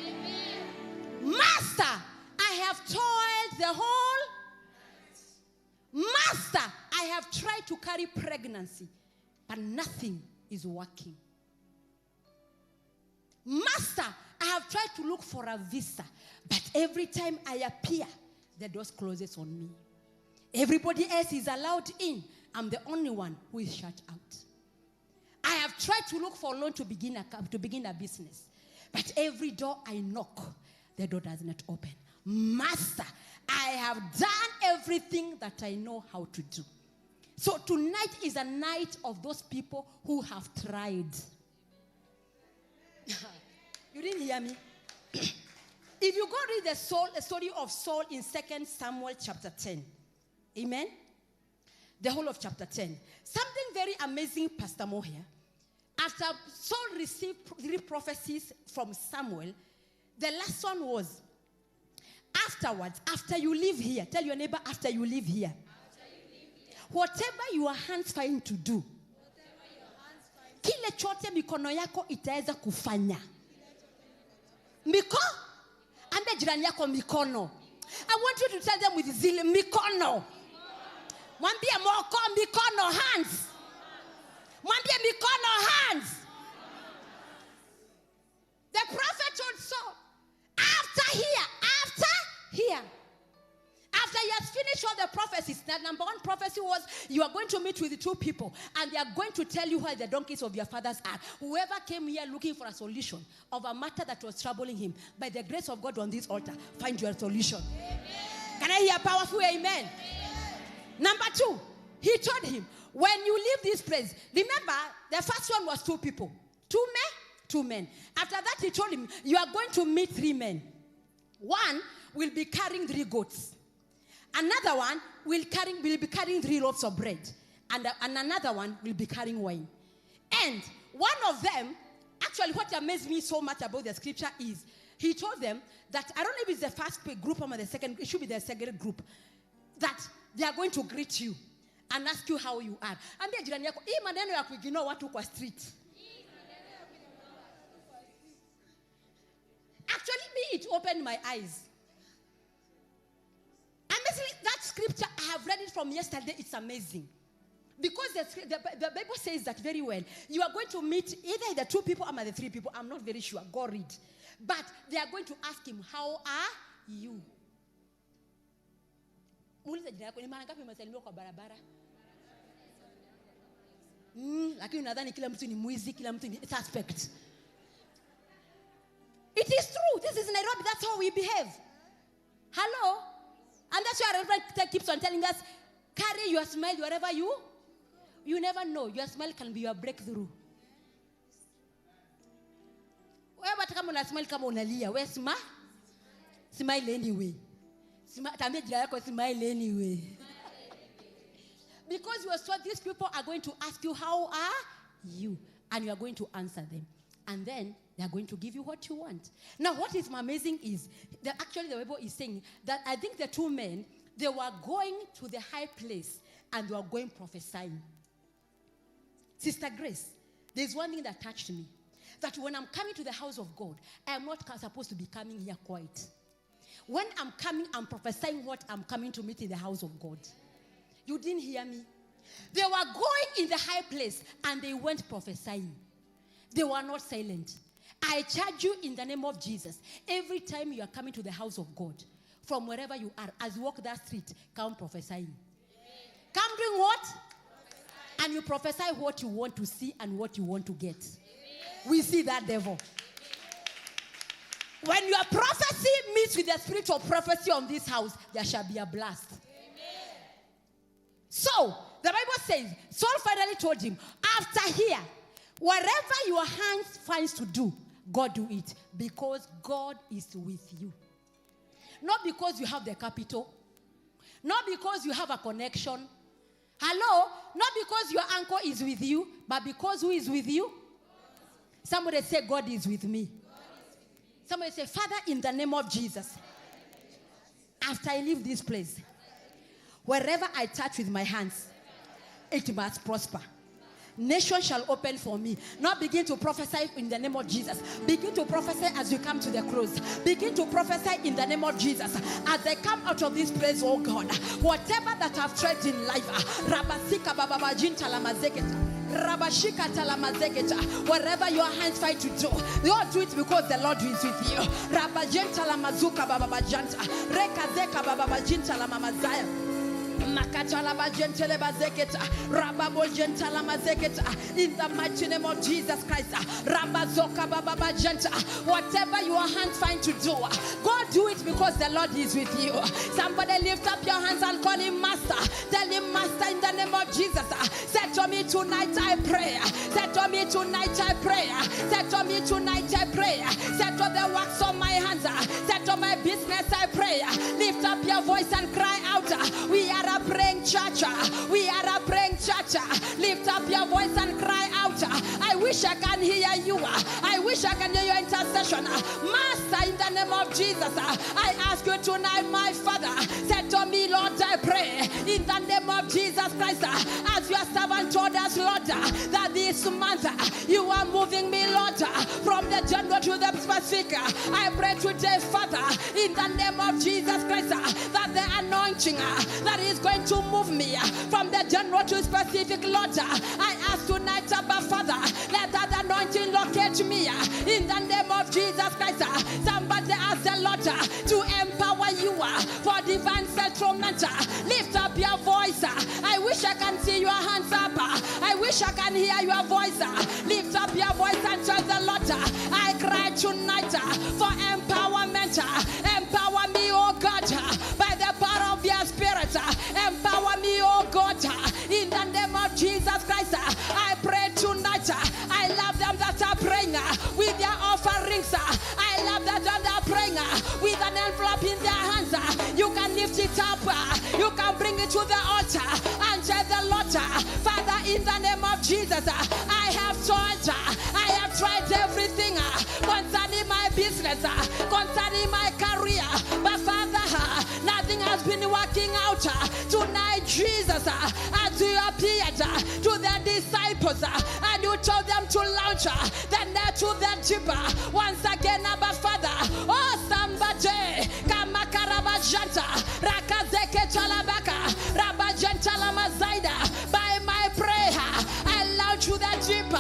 Amen. Master, I have toiled the whole. Master, I have tried to carry pregnancy, but nothing is working. Master, I have tried to look for a visa, but every time I appear, the door closes on me. Everybody else is allowed in. I'm the only one who is shut out. I have tried to look for a loan to begin a business, but every door I knock, the door does not open. Master, I have done everything that I know how to do. So tonight is a night of those people who have tried. You didn't hear me? If you go read the story of Saul in 2 Samuel chapter 10. Amen? The whole of chapter 10. Something very amazing, Pastor Mo here. After Saul received 3 prophecies from Samuel, the last one was, afterwards, after you leave here, tell your neighbor, after you leave here, whatever your hands find to do, kile chote mikono yako itaweza kufanya. Ambia jirani yako mikono. I want you to tell them with zeal, mikono. Mwambie moko, mikono, hands. Mwambie mikono, hands. The prophet told Saul, after here. After he has finished all the prophecies, the number 1 prophecy was, you are going to meet with the 2 people, and they are going to tell you where the donkeys of your fathers are. Whoever came here looking for a solution of a matter that was troubling him, by the grace of God on this altar, find your solution. Amen. Can I hear a powerful amen? Amen? Number 2, he told him, when you leave this place, remember, the first one was 2 people. 2 men. After that, he told him, you are going to meet 3 men. One will be carrying 3 goats. Another one will be carrying 3 loaves of bread. And another one will be carrying wine. And one of them, actually what amazed me so much about the scripture is, he told them that, I don't know if it's the first group or the second, it should be the second group, that they are going to greet you and ask you how you are. Ambia jirani yako, hii maneno ya kuignore watu kwa street. Actually, it opened my eyes. Amazing, that scripture, I have read it from yesterday, it's amazing. Because the Bible says that very well. You are going to meet either the 2 people or the 3 people, I'm not very sure, go read. But they are going to ask him, how are you? Lakini unadhani kila mtu ni mwizi, kila mtu ni suspect. It is true. This is Nairobi. That's how we behave. Hello? And that's why everybody keeps on telling us, carry your smile wherever you never know. Your smile can be your breakthrough. Wewe hata kama una smile kama unalia, wewe smile anyway. Tambia jina yako smile anyway. Because you are sure these people are going to ask you, how are you? And you are going to answer them. And then they are going to give you what you want. Now, what is amazing is that actually the Bible is saying that I think the 2 men, They were going to the high place and they were going prophesying. Sister Grace, there's one thing that touched me. That when I'm coming to the house of God, I am not supposed to be coming here quiet. When I'm coming, I'm prophesying what I'm coming to meet in the house of God. You didn't hear me? They were going in the high place and they went prophesying. They were not silent. I charge you in the name of Jesus. Every time you are coming to the house of God, from wherever you are, as you walk that street, come prophesying. Come doing what? And you prophesy what you want to see and what you want to get. We see that devil. When your prophecy meets with the spirit of prophecy on this house, there shall be a blast. So, the Bible says, Saul finally told him, after here, whatever your hands finds to do, God do it. Because God is with you. Not because you have the capital. Not because you have a connection. Hello? Not because your uncle is with you, but because who is with you? Somebody say, God is with me. Somebody say, Father, in the name of Jesus, after I leave this place, wherever I touch with my hands, it must prosper. Nation shall open for me. Now begin to prophesy in the name of Jesus. Begin to prophesy as you come to the close. Begin to prophesy in the name of Jesus. As I come out of this place, oh God, whatever that I've tried in life, Rabasika Baba Jinta Lamazeketa. Whatevever your hands find to do, Lord, do it because the Lord is with you. Rabajenta Lamazuka Baba Janta, Rekazeka Baba Jinta Lamazaya. In the mighty name of Jesus Christ, whatever your hands find to do, God do it because the Lord is with you. Somebody lift up your hands and call him Master. Tell him, Master, in the name of Jesus. Say to me tonight I pray. Say to me tonight I pray. Say to me tonight I pray. Say to the works of my hands. Say to my business I pray. Lift up your voice and cry out. We are a praying church. We are a praying church. Lift up your voice and cry out. I wish I can hear you. I wish I can hear your intercession. Master, in the name of Jesus, I ask you tonight, my Father, say to me, Lord, I pray in the name of Jesus Christ, as your servant told us, Lord, that this month you are moving me, Lord, from the general to the specific. I pray today, Father, in the name of Jesus Christ, that the anointing that is going to move me from the general to specific, Lord, I ask tonight, Abba Father, let that anointing locate me in the name of Jesus Christ. Somebody ask the Lord to empower you for divine settlement. Lift up your voice. I wish I can see your hands up. I wish I can hear your voice. Lift up your voice and tell the Lord, I cry tonight for empowerment. Empower me, oh God, by the power of your Spirit. Empower me, oh God, in the name of Jesus Christ. I pray tonight. I love them that are praying with their offerings. I love them that are praying with an envelope in their hands. You can lift it up. You can bring it to the altar and tell the Lord, Father, in the name of Jesus, I have tried. I have tried everything concerning my business, concerning my career. But Father, nothing has been working out. Tonight, Jesus, as you appeared to the disciples and you told them to launch the net to the deep. Once again, Abba Father, oh somebody, Kamakarabajanta, Rakazeke Chalabaka, Rabajanta Lamazaida, by my prayer, I launch to the deep.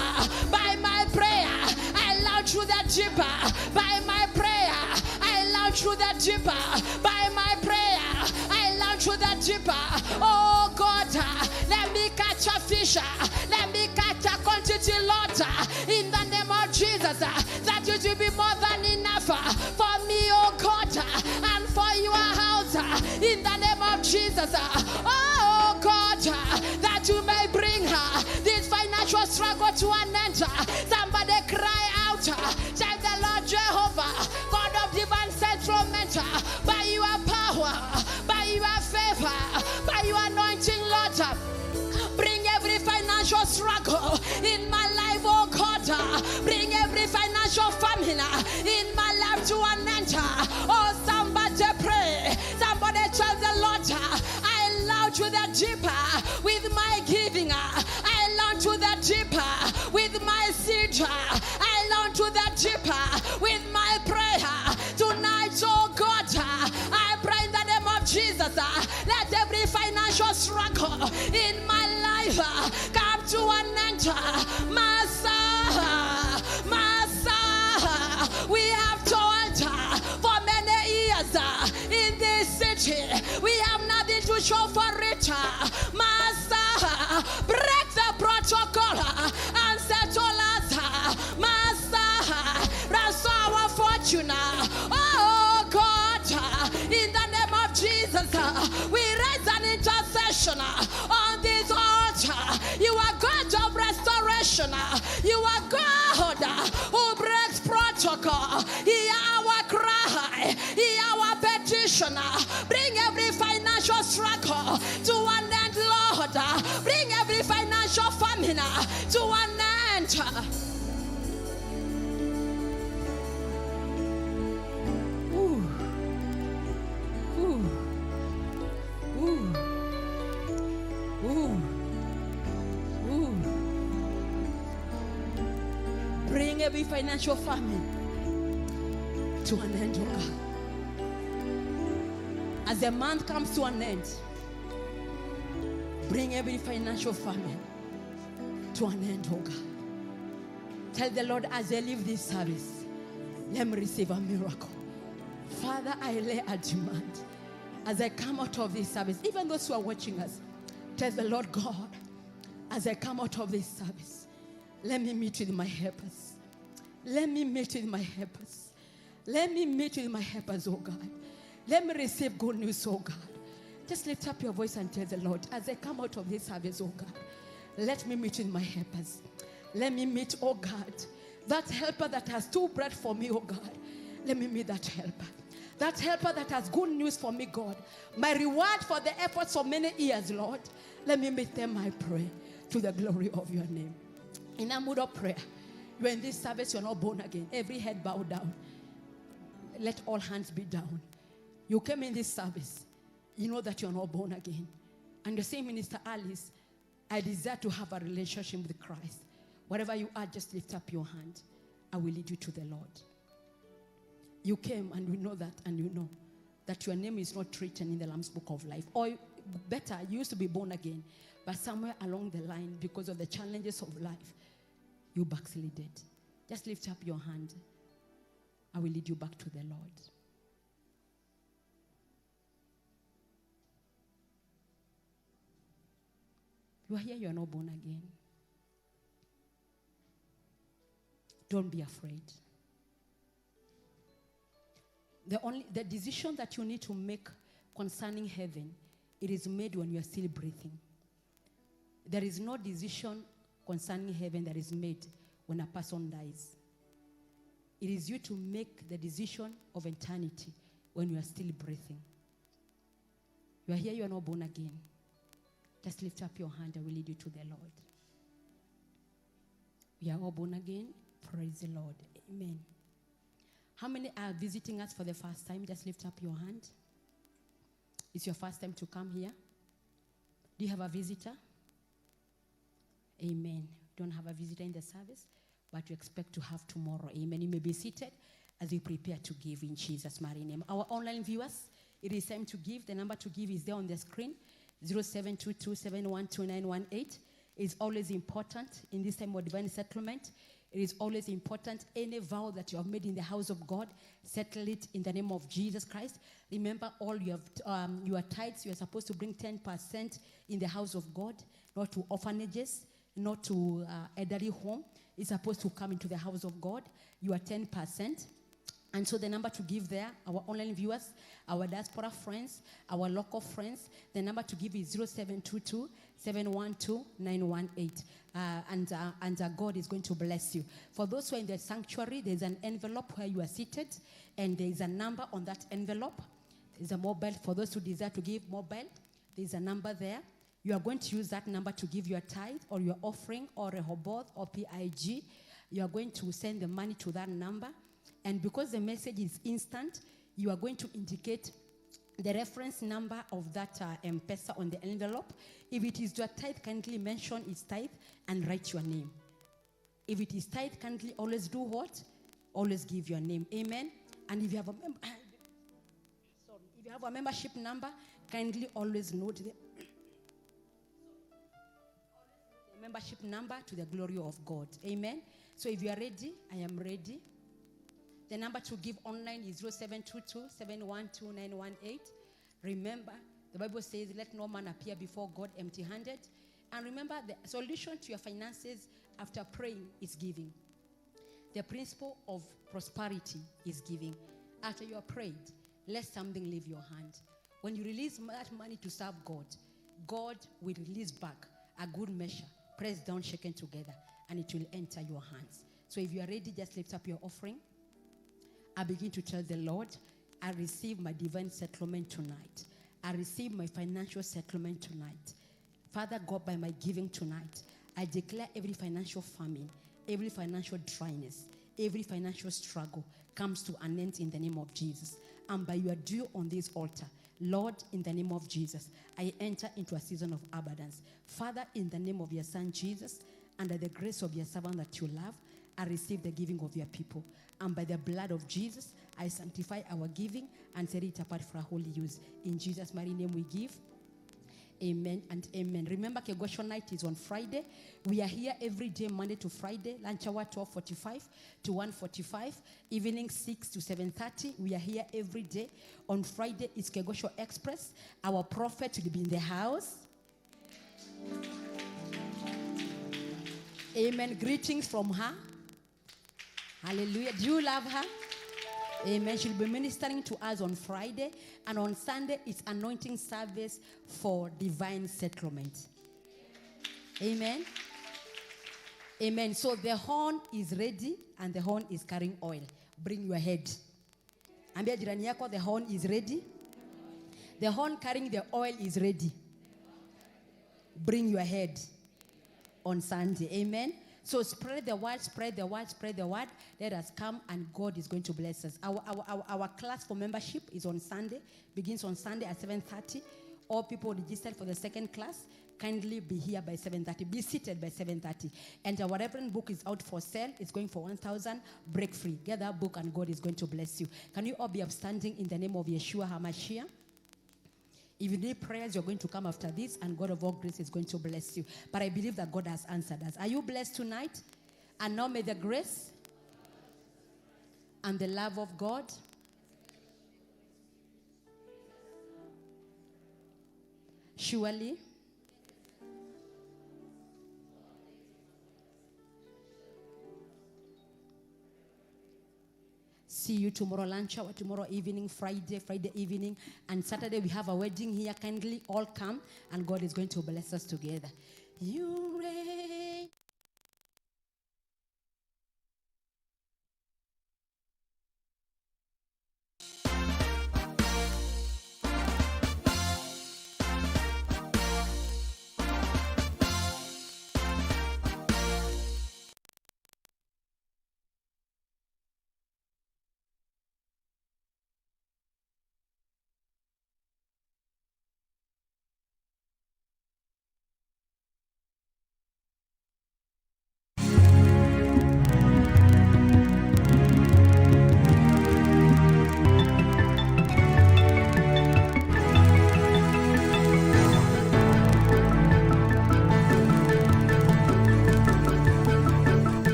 By my prayer, I launch to the deep. By my prayer, I launch to the deep. By my prayer, I launch to the deep. Oh God, let me catch a fish. Let me catch a quantity, Lord, in the name of Jesus, that it will be more than enough for me, oh God, and for your house, in the name of Jesus. Oh God, that you may bring this financial struggle to an end. Somebody cry out, tell the Lord Jehovah, God of divine settlement, by your power, by your favor, by your anointing, Lord, bring every financial struggle in my life, oh God. Bring every financial famine in my life to an end. Oh, somebody pray. Somebody tell the Lord, in my life come to an end. Master, we have toiled for many years in this city. We have nothing to show for it. Master, break the protocol and settle us. Master, restore our fortune. Oh God, in the name of Jesus, we raise an intercession on this altar. You are God of restoration. You are God who breaks protocol. Hear our cry. Hear our petition. Bring every financial struggle to an end, Lord. Bring every financial famine to an end. Ooh. Ooh. Ooh. Ooh. Ooh. Bring every financial famine to an end, oh God. As the month comes to an end, bring every financial famine to an end, oh God. Tell the Lord, as I leave this service, let me receive a miracle. Father, I lay a demand as I come out of this service. Even those who are watching us, tell the Lord God, as I come out of this service, let me meet with my helpers. Let me meet with my helpers. Let me meet with my helpers, oh God. Let me receive good news, oh God. Just lift up your voice and tell the Lord, as I come out of this service, oh God, let me meet with my helpers. Let me meet, oh God, that helper that has two bread for me, oh God. Let me meet that helper. That helper that has good news for me, God. My reward for the efforts of many years, Lord. Let me meet them, I pray, to the glory of your name. In a mood of prayer, you're in this service, you're not born again. Every head bow down. Let all hands be down. You came in this service, you know that you're not born again. And you say, Minister Alice, I desire to have a relationship with Christ. Wherever you are, just lift up your hand. I will lead you to the Lord. You came and we know that, and you know that your name is not written in the Lamb's Book of Life. Or better, you used to be born again, but somewhere along the line, because of the challenges of life, you backslided. Just lift up your hand. I will lead you back to the Lord. You are here, you are not born again. Don't be afraid. The decision that you need to make concerning heaven, it is made when you are still breathing. There is no decision concerning heaven that is made when a person dies. It is you to make the decision of eternity when you are still breathing. You are here, you are not born again. Just lift up your hand, I will lead you to the Lord. We are all born again. Praise the Lord. Amen. How many are visiting us for the first time? Just lift up your hand. It's your first time to come here. Do you have a visitor? Amen. Don't have a visitor in the service, but you expect to have tomorrow. Amen. You may be seated as we prepare to give in Jesus' mighty name. Our online viewers, it is time to give. The number to give is there on the screen. 0722712918. It's always important in this time of divine settlement. It is always important. Any vow that you have made in the house of God, settle it in the name of Jesus Christ. Remember, all your tithes, you are supposed to bring 10% in the house of God, not to orphanages, not to elderly home. It's supposed to come into the house of God. You are 10%. And so the number to give there, our online viewers, our diaspora friends, our local friends, the number to give is 0722-712-918. And God is going to bless you. For those who are in the sanctuary, there's an envelope where you are seated, and there is a number on that envelope. There's a mobile. For those who desire to give mobile, there's a number there. You are going to use that number to give your tithe or your offering or Rehoboth or PIG. You are going to send the money to that number. And because the message is instant, you are going to indicate the reference number of that Mpesa on the envelope. If it is your tithe, kindly mention its tithe and write your name. If it is tithe, kindly always do what? Always give your name. Amen. And if you have a membership number, kindly always note membership number to the glory of God. Amen. So if you are ready, I am ready. The number to give online is 0722-712-918. Remember, the Bible says, let no man appear before God empty-handed. And remember, the solution to your finances after praying is giving. The principle of prosperity is giving. After you are prayed, let something leave your hand. When you release that money to serve God, God will release back a good measure, pressed down, shaken together, and it will enter your hands. So if you are ready, just lift up your offering. I begin to tell the Lord, I receive my divine settlement tonight. I receive my financial settlement tonight. Father God, by my giving tonight, I declare every financial famine, every financial dryness, every financial struggle comes to an end in the name of Jesus. And by your due on this altar, Lord, in the name of Jesus, I enter into a season of abundance. Father, in the name of your Son Jesus, under the grace of your servant that you love, I receive the giving of your people. And by the blood of Jesus, I sanctify our giving and set it apart for our holy use. In Jesus' mighty name we give. Amen and amen. Remember, Kigooco night is on Friday. We are here every day, Monday to Friday. Lunch hour 12:45 to 1:45. Evening 6 to 7:30. We are here every day. On Friday is Kigooco Express. Our prophet will be in the house. Amen. Greetings from her. Hallelujah. Do you love her? Amen. She'll be ministering to us on Friday. And on Sunday, it's anointing service for divine settlement. Amen. Amen. So the horn is ready and the horn is carrying oil. Bring your head. Ambia jirani yako, the horn is ready. The horn carrying the oil is ready. Bring your head on Sunday. Amen. So spread the word, spread the word, spread the word. Let us come and God is going to bless us. Our class for membership is on Sunday, begins on Sunday at 7:30. All people registered for the second class, kindly be here by 7:30. Be seated by 7:30. And our reference book is out for sale. It's going for 1,000, break free. Get that book and God is going to bless you. Can you all be upstanding in the name of Yeshua HaMashiach? If you need prayers, you're going to come after this, and God of all grace is going to bless you. But I believe that God has answered us. Are you blessed tonight? And now may the grace and the love of God surely see you tomorrow lunch hour, tomorrow evening, Friday evening, and Saturday we have a wedding here. Kindly all come, and God is going to bless us together. You reign.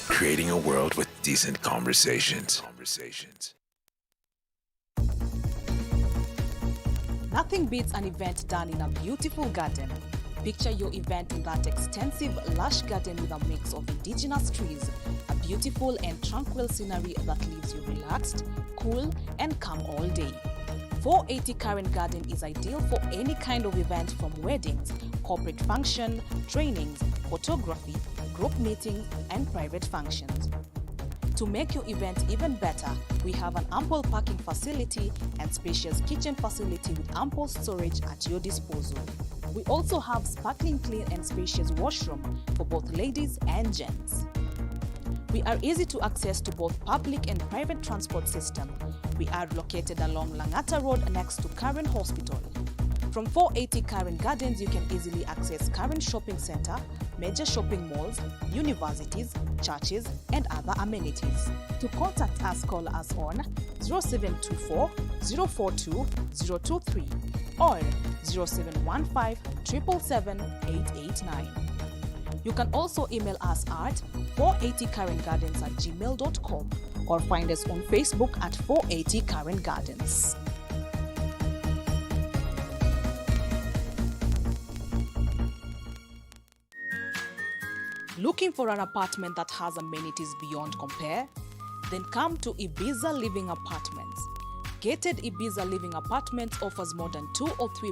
Creating a world with decent conversations. Nothing beats an event done in a beautiful garden. Picture your event in that extensive, lush garden with a mix of indigenous trees, a beautiful and tranquil scenery that leaves you relaxed, cool, and calm all day. 480 Karen Garden is ideal for any kind of event, from weddings, corporate function, trainings, photography, group meetings, and private functions. To make your event even better, we have an ample parking facility and spacious kitchen facility with ample storage at your disposal. We also have sparkling clean and spacious washroom for both ladies and gents. We are easy to access to both public and private transport system. We are located along Langata Road next to Karen Hospital. From 480 Karen Gardens, you can easily access Karen Shopping Center, major shopping malls, universities, churches, and other amenities. To contact us, call us on 0724 042 023 or 0715 777 889. You can also email us at 480currentgardens@gmail.com or find us on Facebook at 480 Current Gardens. Looking for an apartment that has amenities beyond compare? Then come to Ibiza Living Apartments. Gated Ibiza Living Apartments offers more than 2 or 3